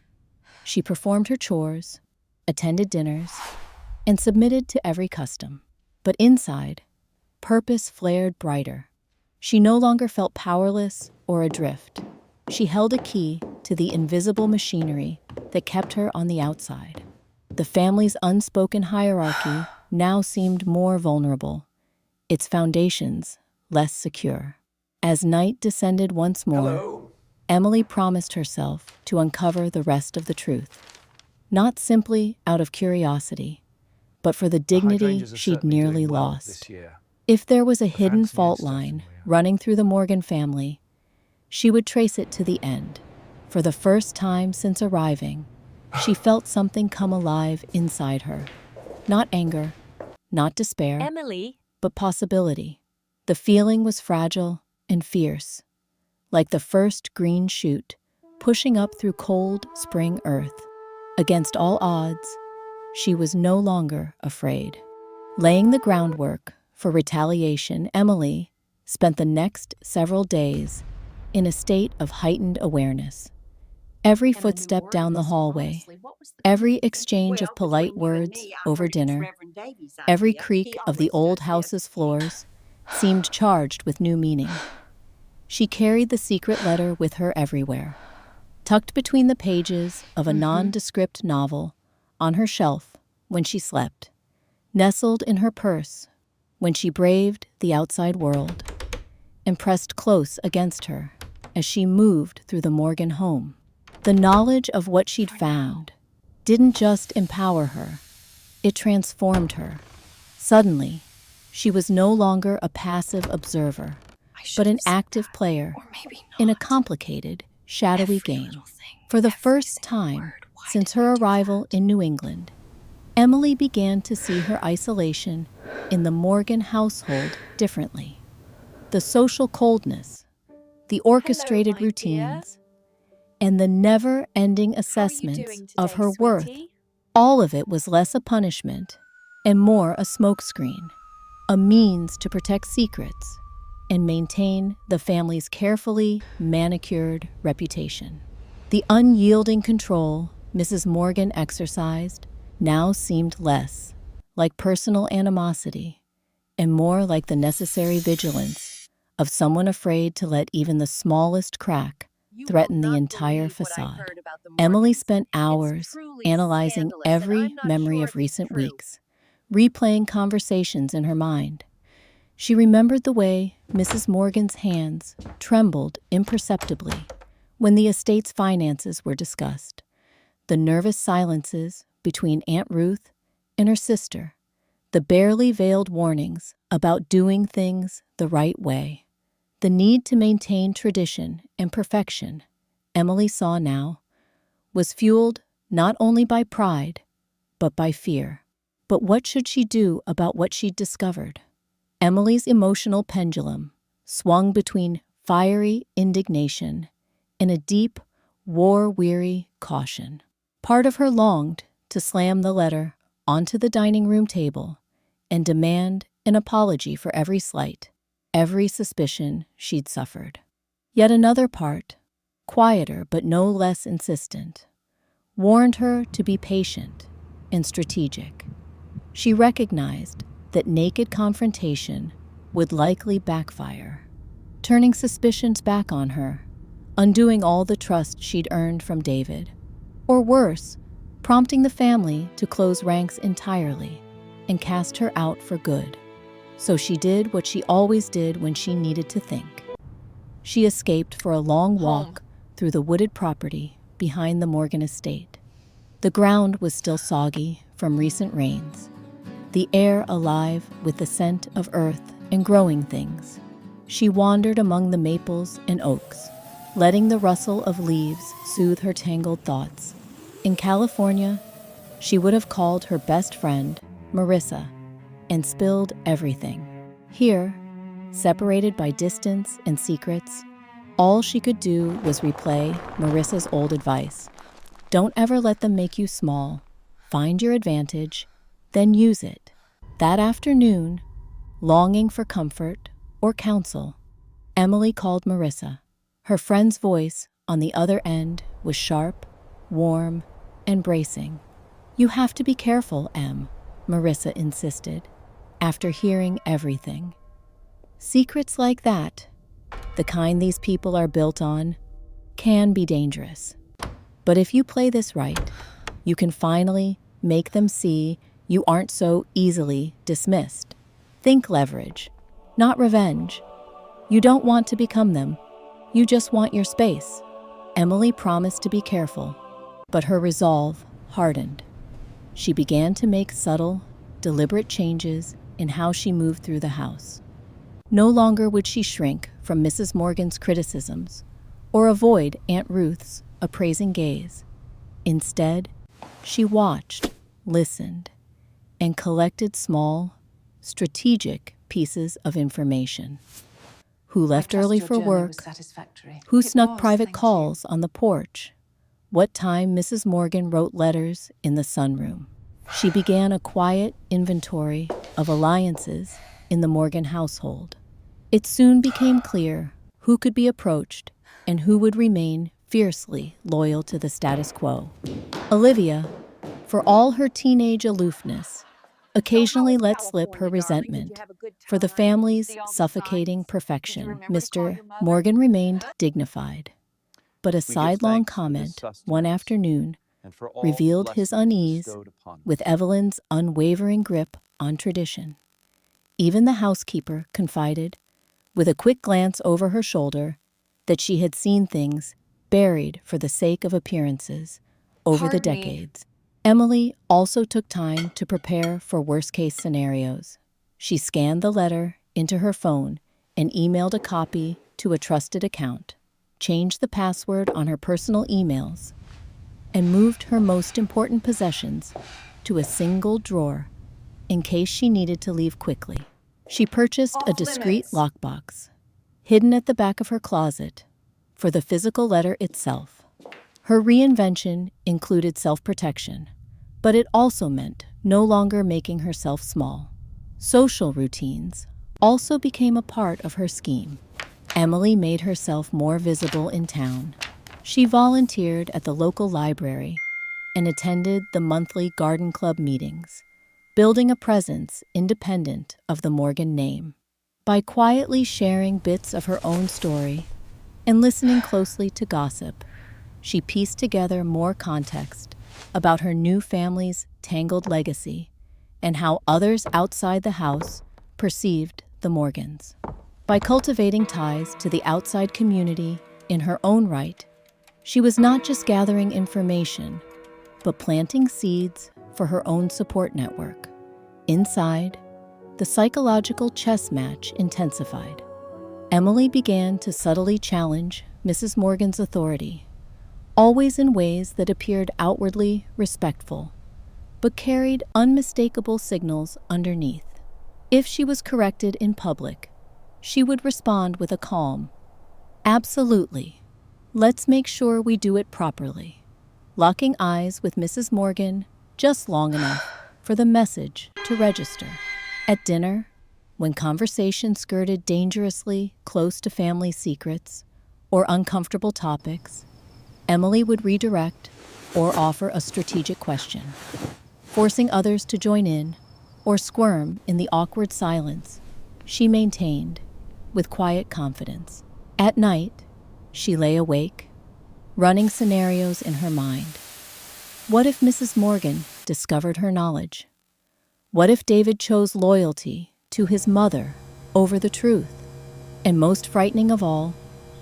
She performed her chores, attended dinners, and submitted to every custom. But inside, purpose flared brighter. She no longer felt powerless or adrift. She held a key to the invisible machinery that kept her on the outside. The family's unspoken hierarchy now seemed more vulnerable, its foundations less secure. As night descended once more, Emily promised herself to uncover the rest of the truth, not simply out of curiosity, but for the dignity she'd nearly lost. If there was a hidden fault line running through the Morgan family, she would trace it to the end. For the first time since arriving, she felt something come alive inside her. Not anger, not despair, Emily, but possibility. The feeling was fragile and fierce, like the first green shoot pushing up through cold spring earth. Against all odds, she was no longer afraid. Laying the groundwork for retaliation, Emily spent the next several days in a state of heightened awareness. Every footstep down the hallway, every exchange of polite words over dinner, every creak of the old house's floors seemed charged with new meaning. She carried the secret letter with her everywhere, tucked between the pages of a nondescript novel, on her shelf when she slept, nestled in her purse when she braved the outside world, and pressed close against her as she moved through the Morgan home. The knowledge of what she'd found didn't just empower her, it transformed her. Suddenly, she was no longer a passive observer, but an active player in a complicated, shadowy game. For the first time since her arrival in New England, Emily began to see her isolation in the Morgan household differently. The social coldness, the orchestrated routines, and the never-ending assessments of her worth, all of it was less a punishment and more a smokescreen, a means to protect secrets and maintain the family's carefully manicured reputation. The unyielding control Mrs. Morgan exercised now seemed less like personal animosity and more like the necessary vigilance of someone afraid to let even the smallest crack threaten the entire facade. Emily spent hours analyzing every memory of recent weeks, replaying conversations in her mind. She remembered the way Mrs. Morgan's hands trembled imperceptibly when the estate's finances were discussed, the nervous silences between Aunt Ruth and her sister, the barely veiled warnings about doing things the right way. The need to maintain tradition and perfection, Emily saw now, was fueled not only by pride, but by fear. But what should she do about what she'd discovered? Emily's emotional pendulum swung between fiery indignation and a deep, war-weary caution. Part of her longed to slam the letter onto the dining room table and demand an apology for every slight, every suspicion she'd suffered. Yet another part, quieter but no less insistent, warned her to be patient and strategic. She recognized that naked confrontation would likely backfire, turning suspicions back on her, undoing all the trust she'd earned from David, or worse, prompting the family to close ranks entirely and cast her out for good. So she did what she always did when she needed to think. She escaped for a long walk through the wooded property behind the Morgan estate. The ground was still soggy from recent rains, the air alive with the scent of earth and growing things. She wandered among the maples and oaks, letting the rustle of leaves soothe her tangled thoughts. In California, she would have called her best friend Marissa and spilled everything. Here, separated by distance and secrets, all she could do was replay Marissa's old advice. Don't ever let them make you small. Find your advantage, then use it. That afternoon, longing for comfort or counsel, Emily called Marissa. Her friend's voice on the other end was sharp, warm, and bracing. You have to be careful, Em, Marissa insisted, after hearing everything. Secrets like that, the kind these people are built on, can be dangerous. But if you play this right, you can finally make them see you aren't so easily dismissed. Think leverage, not revenge. You don't want to become them. You just want your space. Emily promised to be careful, but her resolve hardened. She began to make subtle, deliberate changes in how she moved through the house. No longer would she shrink from Mrs. Morgan's criticisms or avoid Aunt Ruth's appraising gaze. Instead, she watched, listened, and collected small, strategic pieces of information. Who left early for work? Who snuck private calls on the porch? What time Mrs. Morgan wrote letters in the sunroom? She began a quiet inventory of alliances in the Morgan household. It soon became clear who could be approached and who would remain fiercely loyal to the status quo. Olivia, for all her teenage aloofness, occasionally let slip her resentment for the family's suffocating perfection. Mr. Morgan remained dignified, but a sidelong comment one afternoon revealed his unease with Evelyn's unwavering grip on tradition. Even the housekeeper confided, with a quick glance over her shoulder, that she had seen things buried for the sake of appearances over the decades. Emily also took time to prepare for worst-case scenarios. She scanned the letter into her phone and emailed a copy to a trusted account, changed the password on her personal emails, and moved her most important possessions to a single drawer in case she needed to leave quickly. She purchased a discreet lockbox, hidden at the back of her closet, for the physical letter itself. Her reinvention included self-protection, but it also meant no longer making herself small. Social routines also became a part of her scheme. Emily made herself more visible in town. She volunteered at the local library and attended the monthly garden club meetings, building a presence independent of the Morgan name. By quietly sharing bits of her own story and listening closely to gossip, she pieced together more context about her new family's tangled legacy and how others outside the house perceived the Morgans. By cultivating ties to the outside community in her own right, she was not just gathering information, but planting seeds for her own support network. Inside, the psychological chess match intensified. Emily began to subtly challenge Mrs. Morgan's authority, always in ways that appeared outwardly respectful, but carried unmistakable signals underneath. If she was corrected in public, she would respond with a calm, "Absolutely. Let's make sure we do it properly," locking eyes with Mrs. Morgan just long enough for the message to register. At dinner, when conversation skirted dangerously close to family secrets or uncomfortable topics, Emily would redirect or offer a strategic question, forcing others to join in or squirm in the awkward silence she maintained with quiet confidence. At night, she lay awake, running scenarios in her mind. What if Mrs. Morgan discovered her knowledge? What if David chose loyalty to his mother over the truth? And most frightening of all,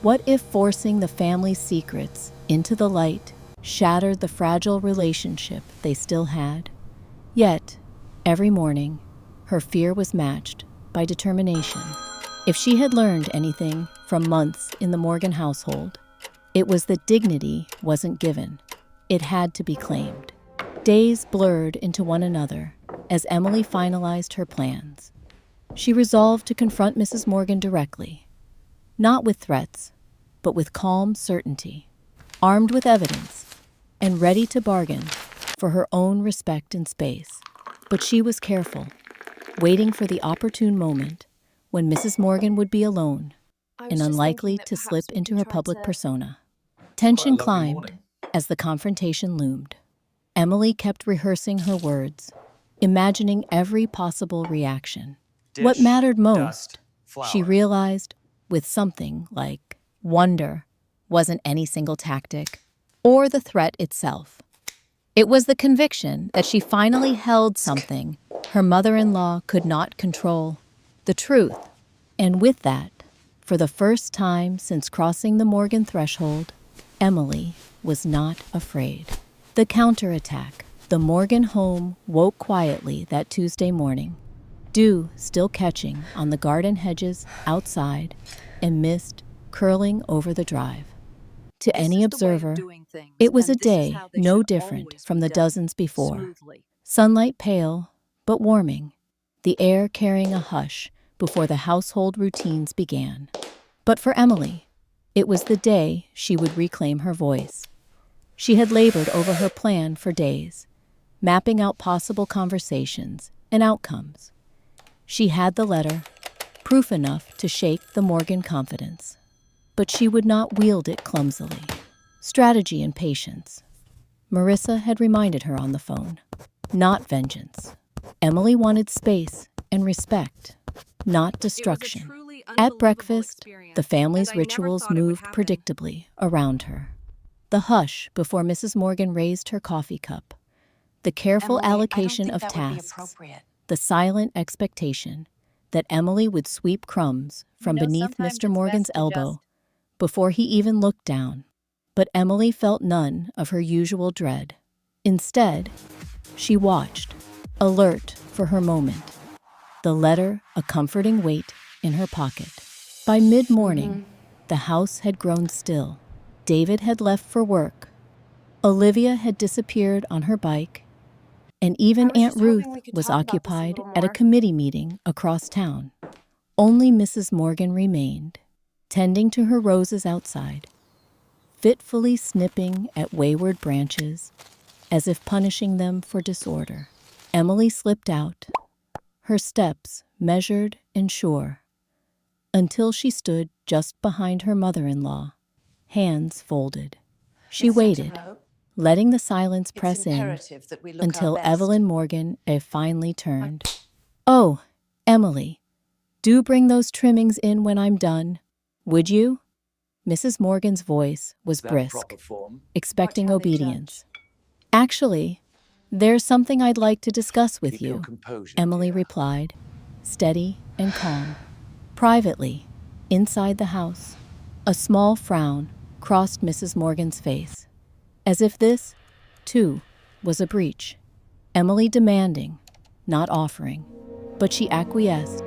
what if forcing the family's secrets into the light shattered the fragile relationship they still had? Yet, every morning, her fear was matched by determination. If she had learned anything from months in the Morgan household, it was that dignity wasn't given. It had to be claimed. Days blurred into one another as Emily finalized her plans. She resolved to confront Mrs. Morgan directly, not with threats, but with calm certainty, armed with evidence and ready to bargain for her own respect and space. But she was careful, waiting for the opportune moment when Mrs. Morgan would be alone and unlikely to slip into her public persona. Tension climbed as the confrontation loomed. Emily kept rehearsing her words, imagining every possible reaction. What mattered most, she realized, with something like wonder, wasn't any single tactic or the threat itself. It was the conviction that she finally held something her mother-in-law could not control, the truth. And with that, for the first time since crossing the Morgan threshold, Emily was not afraid. The counterattack. The Morgan home woke quietly that Tuesday morning dew still catching on the garden hedges outside and mist curling over the drive. To any observer, it was a day no different from the dozens before. Sunlight pale, but warming, the air carrying a hush before the household routines began. But for Emily, it was the day she would reclaim her voice. She had labored over her plan for days, mapping out possible conversations and outcomes. She had the letter, proof enough to shake the Morgan confidence. But she would not wield it clumsily. Strategy and patience. Marissa had reminded her on the phone. Not vengeance. Emily wanted space and respect, not destruction. At breakfast, the family's rituals moved predictably around her. The hush before Mrs. Morgan raised her coffee cup. The careful allocation of tasks. The silent expectation that Emily would sweep crumbs from beneath Mr. Morgan's elbow before he even looked down. But Emily felt none of her usual dread. Instead, she watched, alert for her moment. The letter a comforting weight in her pocket. By mid-morning, the house had grown still. David had left for work. Olivia had disappeared on her bike. And even Aunt Ruth was occupied at a committee meeting across town. Only Mrs. Morgan remained, tending to her roses outside, fitfully snipping at wayward branches, as if punishing them for disorder. Emily slipped out, her steps measured and sure, until she stood just behind her mother-in-law, hands folded. She waited, letting the silence press in until Evelyn Morgan finally turned. "Oh, Emily, do bring those trimmings in when I'm done, would you?" Mrs. Morgan's voice was brisk, expecting obedience. "Actually, there's something I'd like to discuss with you," Emily replied, steady and calm. Privately, inside the house, a small frown crossed Mrs. Morgan's face, as if this, too, was a breach. Emily demanding, not offering, but she acquiesced,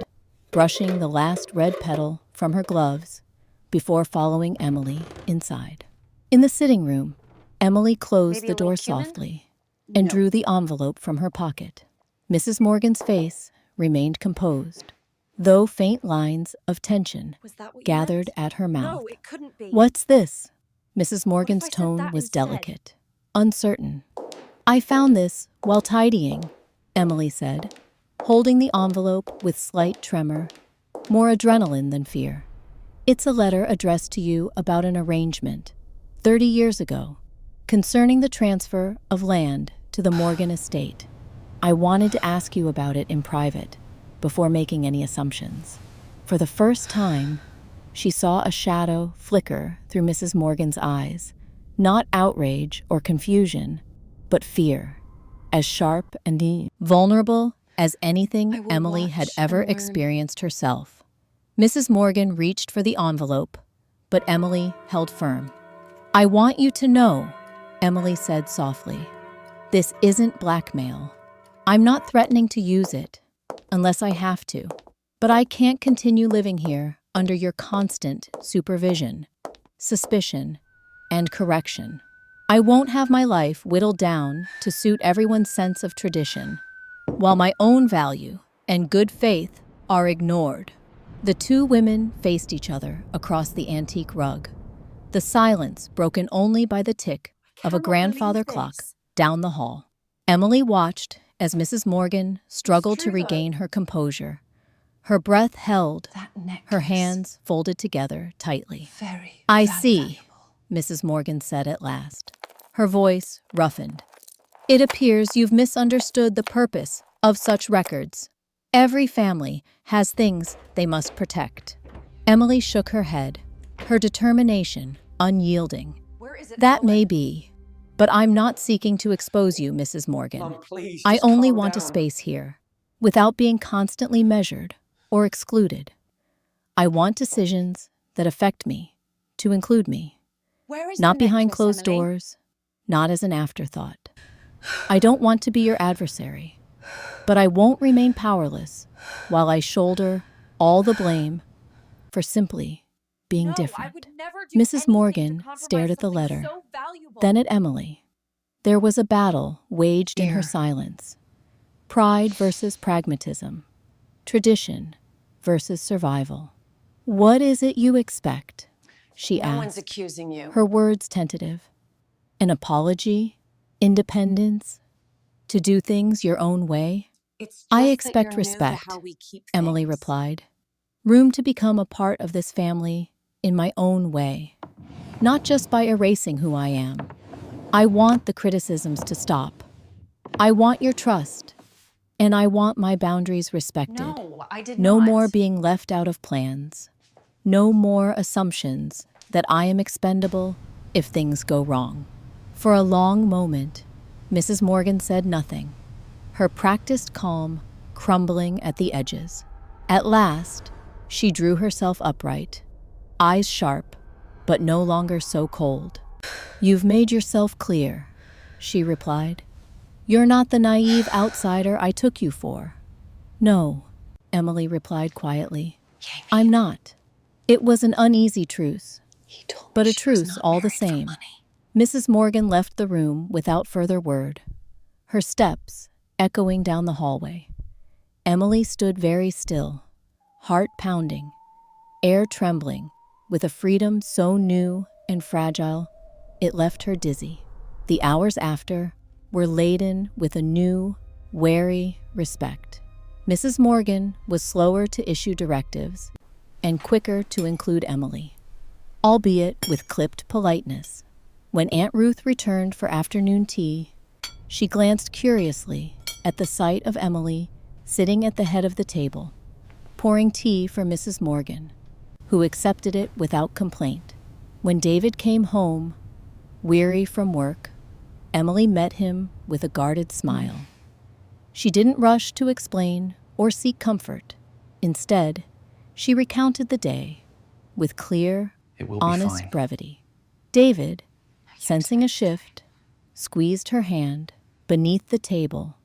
brushing the last red petal from her gloves before following Emily inside. In the sitting room, Emily closed the door softly and drew the envelope from her pocket. Mrs. Morgan's face remained composed, though faint lines of tension gathered at her mouth. "What's this?" Mrs. Morgan's tone was delicate, uncertain. "I found this while tidying," Emily said, holding the envelope with slight tremor, more adrenaline than fear. "It's a letter addressed to you about an arrangement 30 years ago, concerning the transfer of land to the Morgan estate. I wanted to ask you about it in private, before making any assumptions." For the first time, she saw a shadow flicker through Mrs. Morgan's eyes, not outrage or confusion, but fear, as sharp and vulnerable as anything Emily had ever experienced herself. Mrs. Morgan reached for the envelope, but Emily held firm. "I want you to know," Emily said softly, "this isn't blackmail. I'm not threatening to use it, unless I have to. But I can't continue living here under your constant supervision, suspicion, and correction. I won't have my life whittled down to suit everyone's sense of tradition, while my own value and good faith are ignored." The two women faced each other across the antique rug, the silence broken only by the tick of a grandfather clock down the hall. Emily watched as Mrs. Morgan struggled to regain her composure. Her breath held, her hands folded together tightly. "I see," Mrs. Morgan said at last, her voice roughened. "It appears you've misunderstood the purpose of such records. Every family has things they must protect." Emily shook her head, her determination unyielding. "That may be, but I'm not seeking to expose you, Mrs. Morgan. I only want a space here, without being constantly measured or excluded. I want decisions that affect me to include me, not behind closed doors, not as an afterthought. I don't want to be your adversary, But I won't remain powerless while I shoulder all the blame for simply being different. Mrs. Morgan stared at the letter, then at Emily. There was a battle waged in her silence. Pride versus pragmatism. Tradition versus survival. "What is it you expect?" she asked. No one's accusing you. Her words tentative. "An apology? Independence? To do things your own way?" It's just "I that expect you're new to respect," how we keep Emily things. replied. "Room to become a part of this family in my own way. Not just by erasing who I am. I want the criticisms to stop. I want your trust. And I want my boundaries respected. No, I did No not. more being left out of plans. No more assumptions that I am expendable if things go wrong." For a long moment, Mrs. Morgan said nothing, her practiced calm crumbling at the edges. At last, she drew herself upright, eyes sharp, but no longer so cold. "You've made yourself clear," she replied. "You're not the naive outsider I took you for." "No," Emily replied quietly. "I'm not." It was an uneasy truce, He told but me a she was truce not all the married for same. money. Mrs. Morgan left the room without further word, her steps echoing down the hallway. Emily stood very still, heart pounding, air trembling, with a freedom so new and fragile it left her dizzy. The hours after were laden with a new, wary respect. Mrs. Morgan was slower to issue directives and quicker to include Emily, albeit with clipped politeness. When Aunt Ruth returned for afternoon tea, she glanced curiously at the sight of Emily sitting at the head of the table, pouring tea for Mrs. Morgan, who accepted it without complaint. When David came home, weary from work, Emily met him with a guarded smile. She didn't rush to explain or seek comfort. Instead, she recounted the day with clear, It will be honest fine. brevity. David, sensing a shift, squeezed her hand beneath the table,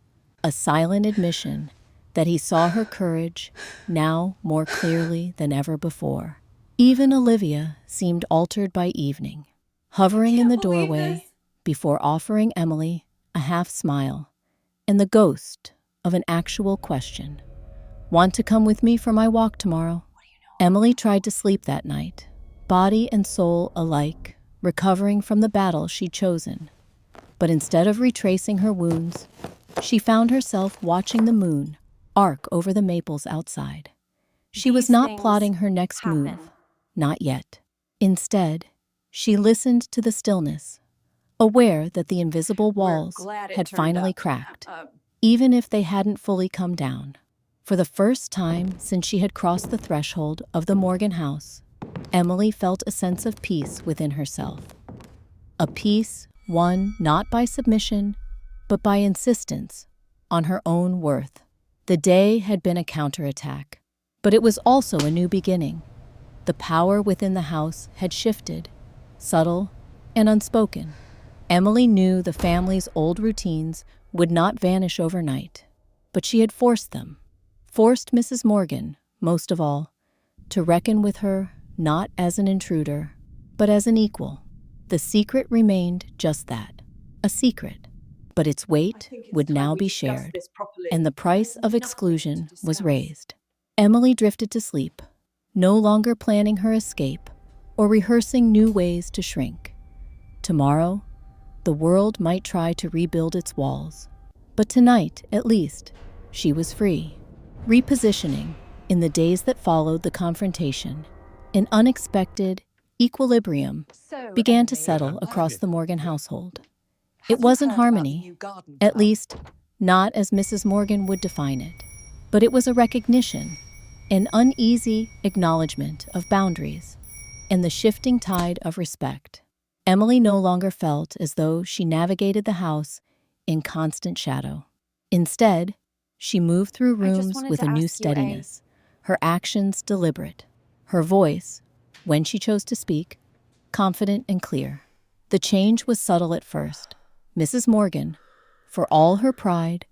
a silent admission that he saw her courage now more clearly than ever before. Even Olivia seemed altered by evening, hovering in the doorway before offering Emily a half smile and the ghost of an actual question. "Want to come with me for my walk tomorrow?" Emily tried to sleep that night, body and soul alike recovering from the battle she'd chosen. But instead of retracing her wounds, she found herself watching the moon arc over the maples outside. She was These not things plotting her next happen. move, not yet. Instead, she listened to the stillness, aware that the invisible walls glad it had turned finally up. cracked, even if they hadn't fully come down. For the first time since she had crossed the threshold of the Morgan house, Emily felt a sense of peace within herself. A peace won not by submission, but by insistence on her own worth. The day had been a counterattack, but it was also a new beginning. The power within the house had shifted, subtle and unspoken. Emily knew the family's old routines would not vanish overnight, but she had forced them, forced Mrs. Morgan, most of all, to reckon with her not as an intruder, but as an equal. The secret remained just that, a secret, but its weight would now be shared, and the price of exclusion was raised. Emily drifted to sleep, no longer planning her escape or rehearsing new ways to shrink. Tomorrow, the world might try to rebuild its walls, but tonight, at least, she was free. Repositioning, in the days that followed the confrontation, an unexpected equilibrium began to settle across the Morgan household. It wasn't harmony, at least not as Mrs. Morgan would define it, but it was a recognition, an uneasy acknowledgement of boundaries, and the shifting tide of respect. Emily no longer felt as though she navigated the house in constant shadow. Instead, she moved through rooms with a new steadiness, her actions deliberate, her voice, when she chose to speak, confident and clear. The change was subtle at first. Mrs. Morgan, for all her pride,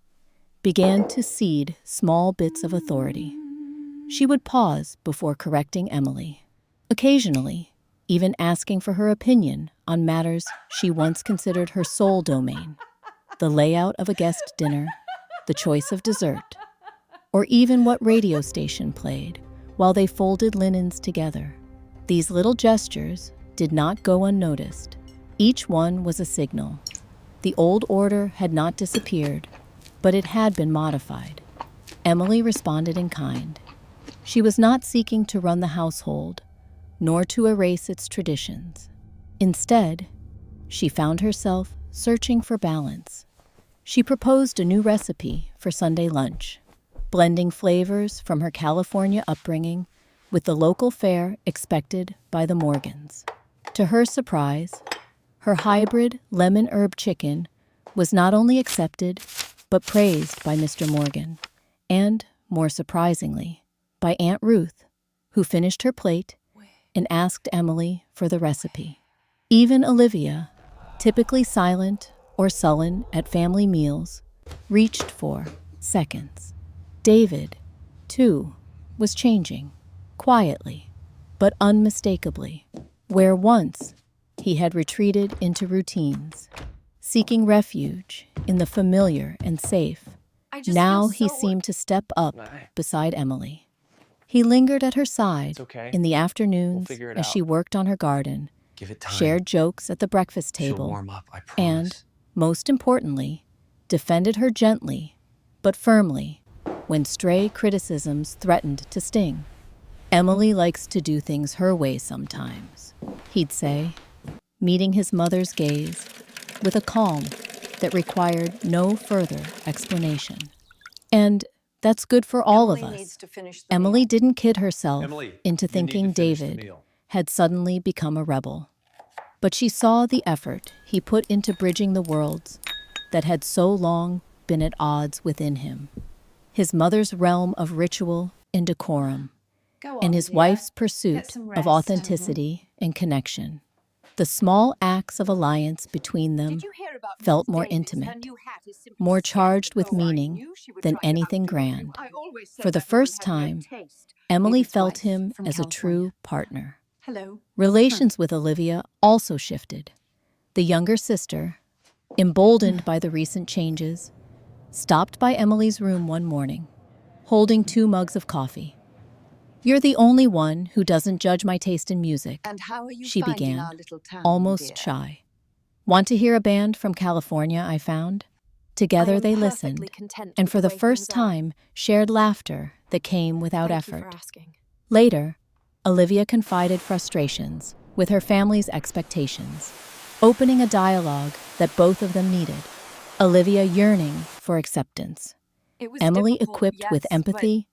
began to cede small bits of authority. She would pause before correcting Emily, occasionally even asking for her opinion on matters she once considered her sole domain: the layout of a guest dinner, the choice of dessert, or even what radio station played while they folded linens together. These little gestures did not go unnoticed. Each one was a signal. The old order had not disappeared, but it had been modified. Emily responded in kind. She was not seeking to run the household, nor to erase its traditions. Instead, she found herself searching for balance. She proposed a new recipe for Sunday lunch, blending flavors from her California upbringing with the local fare expected by the Morgans. To her surprise, her hybrid lemon herb chicken was not only accepted, but praised by Mr. Morgan, and, more surprisingly, by Aunt Ruth, who finished her plate and asked Emily for the recipe. Even Olivia, typically silent or sullen at family meals, reached for seconds. David, too, was changing, quietly, but unmistakably. Where once he had retreated into routines, seeking refuge in the familiar and safe, now he seemed to step up beside Emily. He lingered at her side in the afternoons as she worked on her garden, shared jokes at the breakfast table, and, most importantly, defended her gently but firmly when stray criticisms threatened to sting. "Emily likes to do things her way sometimes," he'd say, meeting his mother's gaze with a calm that required no further explanation. And that's good for all of us. Emily didn't kid herself into thinking David had suddenly become a rebel. But she saw the effort he put into bridging the worlds that had so long been at odds within him. His mother's realm of ritual and decorum, and his wife's pursuit of authenticity and connection. The small acts of alliance between them felt more intimate, more charged with meaning than anything grand. For the first time, Emily felt him as a true partner. Relations with Olivia also shifted. The younger sister, emboldened by the recent changes, stopped by Emily's room one morning, holding 2 mugs of coffee. "You're the only one who doesn't judge my taste in music," she began, almost shy. "Want to hear a band from California I found?" Together they listened, and for the first time shared laughter that came without effort. Later, Olivia confided frustrations with her family's expectations, opening a dialogue that both of them needed. Olivia yearning for acceptance, Emily equipped with empathy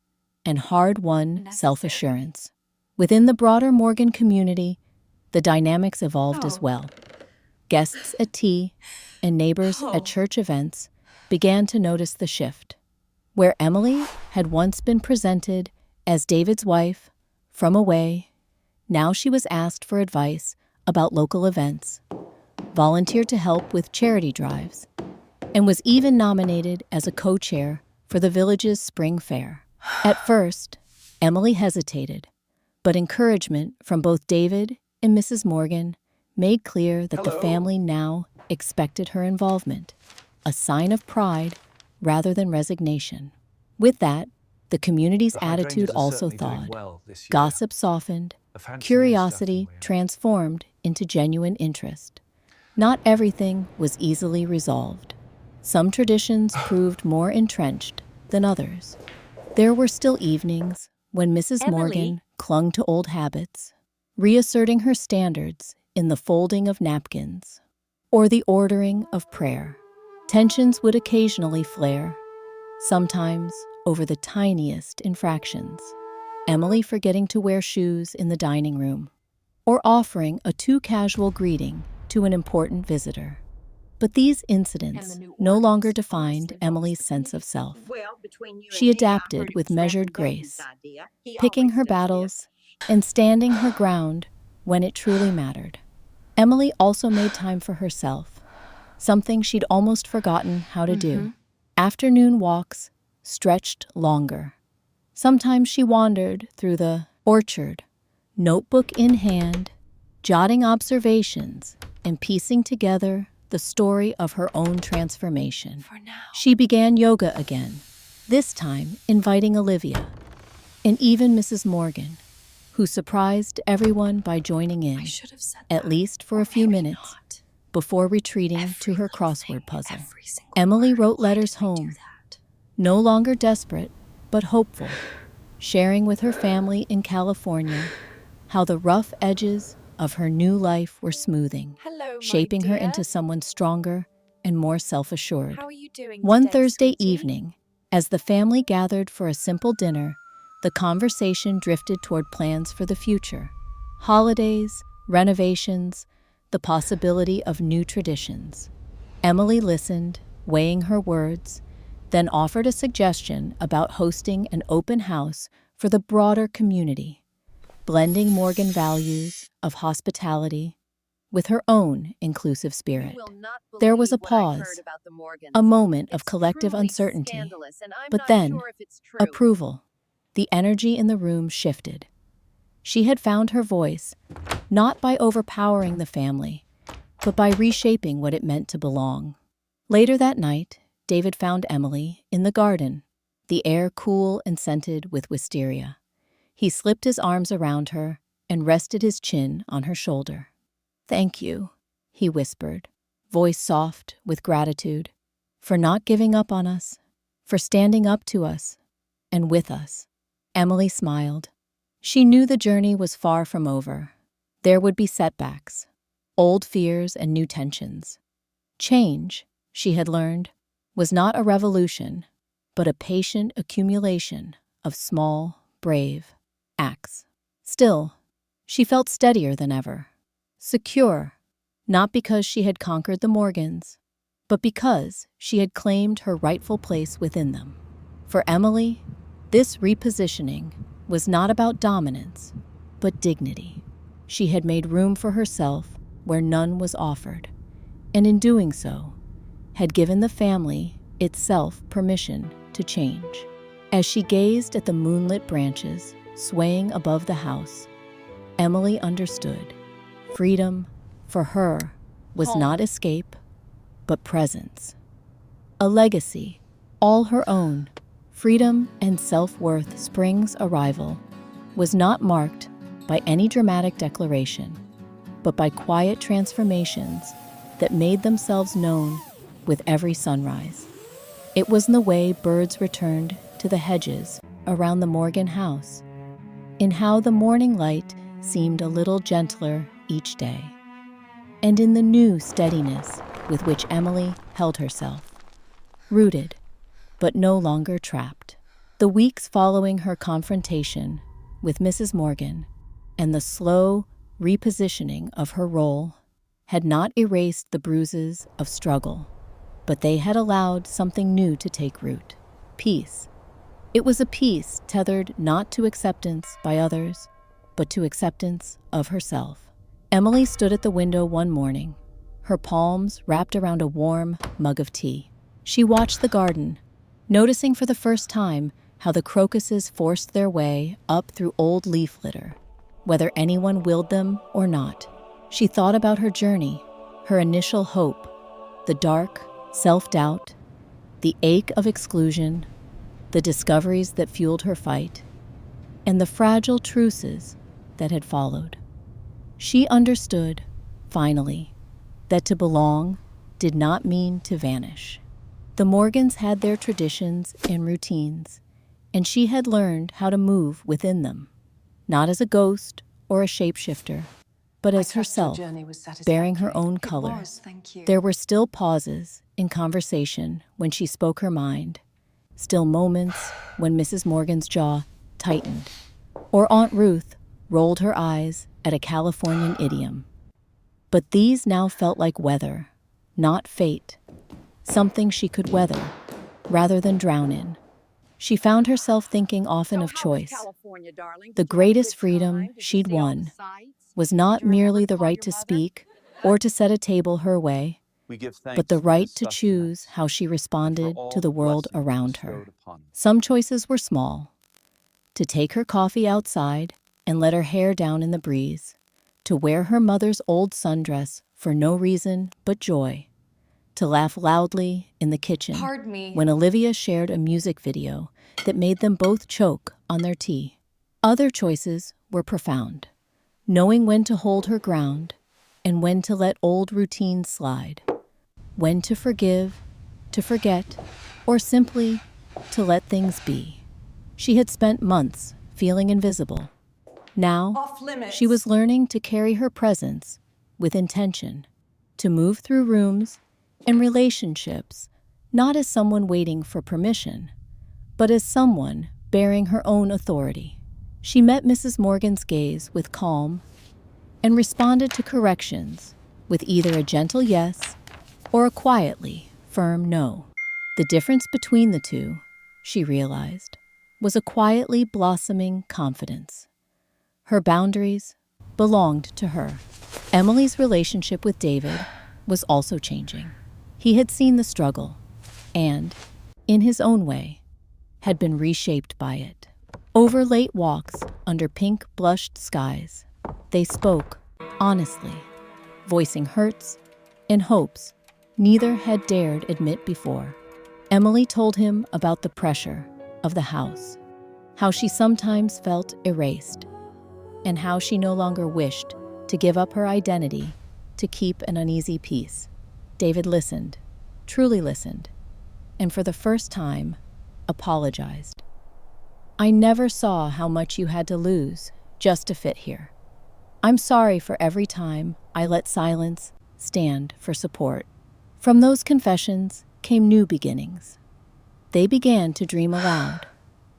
and hard-won self-assurance. Within the broader Morgan community, the dynamics evolved as well. Guests at tea and neighbors at church events began to notice the shift. Where Emily had once been presented as David's wife from away, now she was asked for advice about local events, volunteered to help with charity drives, and was even nominated as a co-chair for the village's spring fair. At first, Emily hesitated, but encouragement from both David and Mrs. Morgan made clear that the family now expected her involvement, a sign of pride rather than resignation. With that, the community's attitude also thawed. Gossip softened, curiosity transformed into genuine interest. Not everything was easily resolved. Some traditions proved more entrenched than others. There were still evenings when Mrs. Morgan clung to old habits, reasserting her standards in the folding of napkins or the ordering of prayer. Tensions would occasionally flare, sometimes over the tiniest infractions. Emily forgetting to wear shoes in the dining room, or offering a too casual greeting to an important visitor. But these incidents no longer defined Emily's sense of self. She adapted with measured grace, picking her battles and standing her ground when it truly mattered. Emily also made time for herself, something she'd almost forgotten how to do. Afternoon walks stretched longer. Sometimes she wandered through the orchard, notebook in hand, jotting observations and piecing together the story of her own transformation. She began yoga again, this time inviting Olivia, and even Mrs. Morgan, who surprised everyone by joining in, at least for a few minutes, before retreating to her crossword puzzle. Emily wrote letters home, no longer desperate, but hopeful, sharing with her family in California how the rough edges of her new life were smoothing, shaping her into someone stronger and more self-assured. How are you doing One today, Thursday sweetie? evening, as the family gathered for a simple dinner, the conversation drifted toward plans for the future. Holidays, renovations, the possibility of new traditions. Emily listened, weighing her words, then offered a suggestion about hosting an open house for the broader community, blending Morgan values of hospitality with her own inclusive spirit. There was a pause, a moment of collective uncertainty, but then approval. The energy in the room shifted. She had found her voice, not by overpowering the family, but by reshaping what it meant to belong. Later that night, David found Emily in the garden, the air cool and scented with wisteria. He slipped his arms around her and rested his chin on her shoulder. "Thank you," he whispered, voice soft with gratitude, "for not giving up on us, for standing up to us and with us." Emily smiled. She knew the journey was far from over. There would be setbacks, old fears and new tensions. Change, she had learned, was not a revolution, but a patient accumulation of small, brave acts. Still, she felt steadier than ever, secure, not because she had conquered the Morgans, but because she had claimed her rightful place within them. For Emily, this repositioning was not about dominance, but dignity. She had made room for herself where none was offered, and in doing so, had given the family itself permission to change. As she gazed at the moonlit branches swaying above the house, Emily understood. Freedom, for her, was not escape, but presence. A legacy, all her own. Freedom and self-worth. Spring's arrival was not marked by any dramatic declaration, but by quiet transformations that made themselves known with every sunrise. It was in the way birds returned to the hedges around the Morgan house, in how the morning light seemed a little gentler each day, and in the new steadiness with which Emily held herself, rooted, but no longer trapped. The weeks following her confrontation with Mrs. Morgan and the slow repositioning of her role had not erased the bruises of struggle, but they had allowed something new to take root: peace. It was a peace tethered not to acceptance by others, but to acceptance of herself. Emily stood at the window one morning, her palms wrapped around a warm mug of tea. She watched the garden, noticing for the first time how the crocuses forced their way up through old leaf litter, whether anyone willed them or not. She thought about her journey, her initial hope, the dark self-doubt, the ache of exclusion, the discoveries that fueled her fight, and the fragile truces that had followed. She understood, finally, that to belong did not mean to vanish. The Morgans had their traditions and routines, and she had learned how to move within them, not as a ghost or a shapeshifter, but as herself, bearing her own color. There were still pauses in conversation when she spoke her mind, still moments when Mrs. Morgan's jaw tightened, or Aunt Ruth rolled her eyes at a Californian idiom. But these now felt like weather, not fate, something she could weather rather than drown in. She found herself thinking often of choice. The greatest freedom she'd won was not merely the right to speak or to set a table her way, but the right to choose how she responded to the world around her. Some choices were small: to take her coffee outside and let her hair down in the breeze, to wear her mother's old sundress for no reason but joy, to laugh loudly in the kitchen when Olivia shared a music video that made them both choke on their tea. Other choices were profound: knowing when to hold her ground and when to let old routines slide, when to forgive, to forget, or simply to let things be. She had spent months feeling invisible. Now, she was learning to carry her presence with intention, to move through rooms and relationships not as someone waiting for permission, but as someone bearing her own authority. She met Mrs. Morgan's gaze with calm and responded to corrections with either a gentle yes or a quietly firm no. The difference between the two, she realized, was a quietly blossoming confidence. Her boundaries belonged to her. Emily's relationship with David was also changing. He had seen the struggle and, in his own way, had been reshaped by it. Over late walks under pink blushed skies, they spoke honestly, voicing hurts and hopes neither had dared admit before. Emily told him about the pressure of the house, how she sometimes felt erased, and how she no longer wished to give up her identity to keep an uneasy peace. David listened, truly listened, and for the first time, apologized. "I never saw how much you had to lose just to fit here. I'm sorry for every time I let silence stand for support." From those confessions came new beginnings. They began to dream aloud,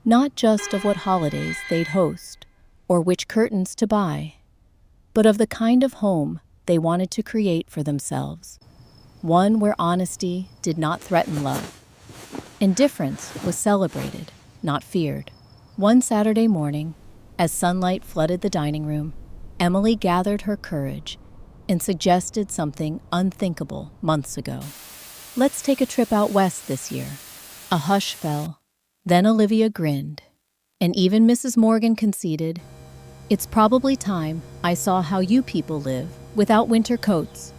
not just of what holidays they'd host or which curtains to buy, but of the kind of home they wanted to create for themselves. One where honesty did not threaten love, and difference was celebrated, not feared. One Saturday morning, as sunlight flooded the dining room, Emily gathered her courage and suggested something unthinkable months ago. "Let's take a trip out west this year." A hush fell. Then Olivia grinned, and even Mrs. Morgan conceded, "It's probably time I saw how you people live without winter coats."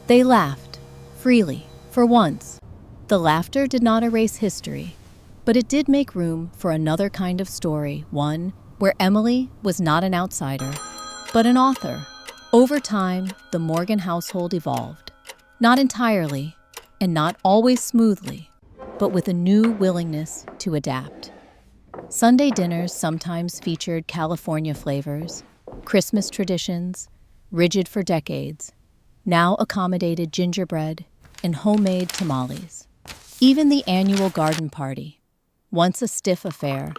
They laughed, freely, for once. The laughter did not erase history, but it did make room for another kind of story, one where Emily was not an outsider, but an author. Over time, the Morgan household evolved, not entirely, and not always smoothly, but with a new willingness to adapt. Sunday dinners sometimes featured California flavors. Christmas traditions, rigid for decades, now accommodated gingerbread and homemade tamales. Even the annual garden party, once a stiff affair,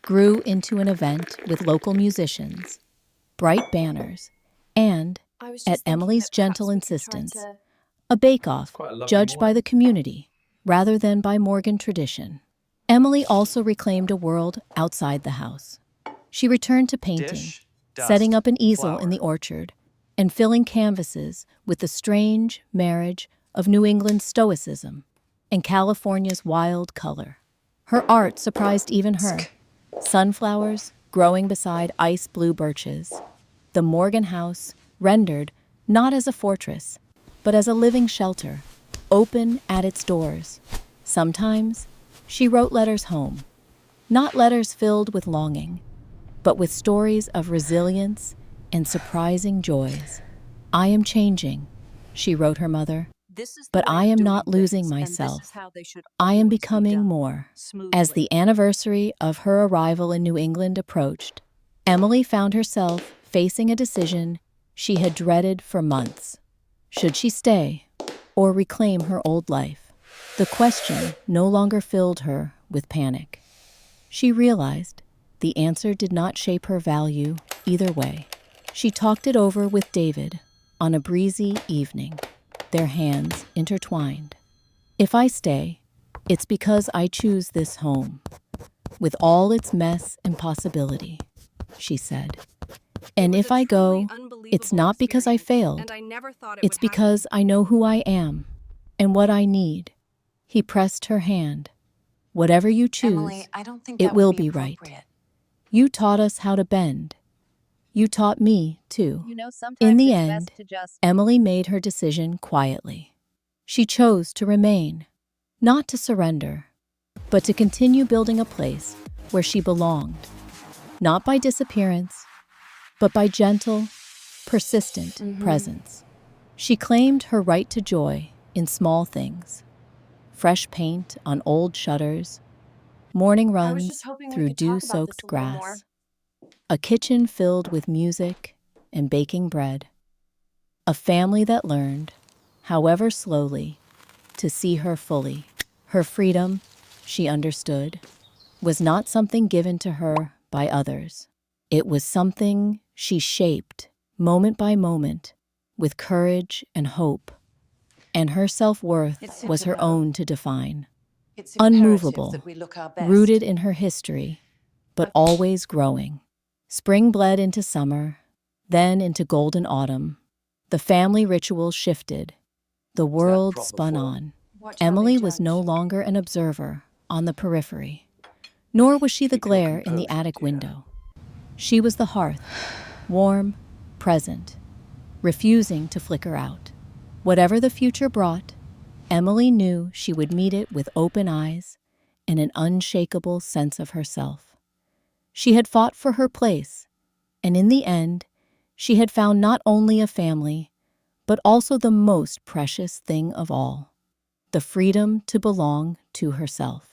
grew into an event with local musicians, bright banners, and, at Emily's gentle insistence, a bake-off judged by the community rather than by Morgan tradition. Emily also reclaimed a world outside the house. She returned to painting, setting up an easel in the orchard, and filling canvases with the strange marriage of New England's stoicism and California's wild color. Her art surprised even her. Sunflowers growing beside ice blue birches. The Morgan house rendered not as a fortress, but as a living shelter, open at its doors. Sometimes she wrote letters home, not letters filled with longing, but with stories of resilience and surprising joys. "I am changing," she wrote her mother, "but I am not losing myself. I am becoming more." As the anniversary of her arrival in New England approached, Emily found herself facing a decision she had dreaded for months. Should she stay or reclaim her old life? The question no longer filled her with panic. She realized the answer did not shape her value either way. She talked it over with David on a breezy evening, their hands intertwined. "If I stay, it's because I choose this home, with all its mess and possibility," she said. "And if I go, it's not because I failed. It's because I know who I am." and what I need." He pressed her hand. "Whatever you choose, Emily, I don't think it that would will be be right. appropriate. You taught us how to bend. You taught me, too." Sometimes In the it's end, best to just Emily made her decision quietly. She chose to remain, not to surrender, but to continue building a place where she belonged, not by disappearance, but by gentle, persistent presence. She claimed her right to joy in small things: fresh paint on old shutters, morning I was runs just hoping we through could talk about this dew-soaked a little more. grass, a kitchen filled with music and baking bread, a family that learned, however slowly, to see her fully. Her freedom, she understood, was not something given to her by others. It was something she shaped, moment by moment, with courage and hope, and her self-worth was her own to define. It's imperative Unmovable, that we look our best. rooted in her history, but always growing. Spring bled into summer, then into golden autumn. The family ritual shifted. The world proper spun form? on. Watch how they Emily was judge. no longer an observer on the periphery, nor was she the Keep your glare in the composure, attic dear. window. She was the hearth, warm, present, refusing to flicker out. Whatever the future brought, Emily knew she would meet it with open eyes and an unshakable sense of herself. She had fought for her place, and in the end, she had found not only a family, but also the most precious thing of all: the freedom to belong to herself.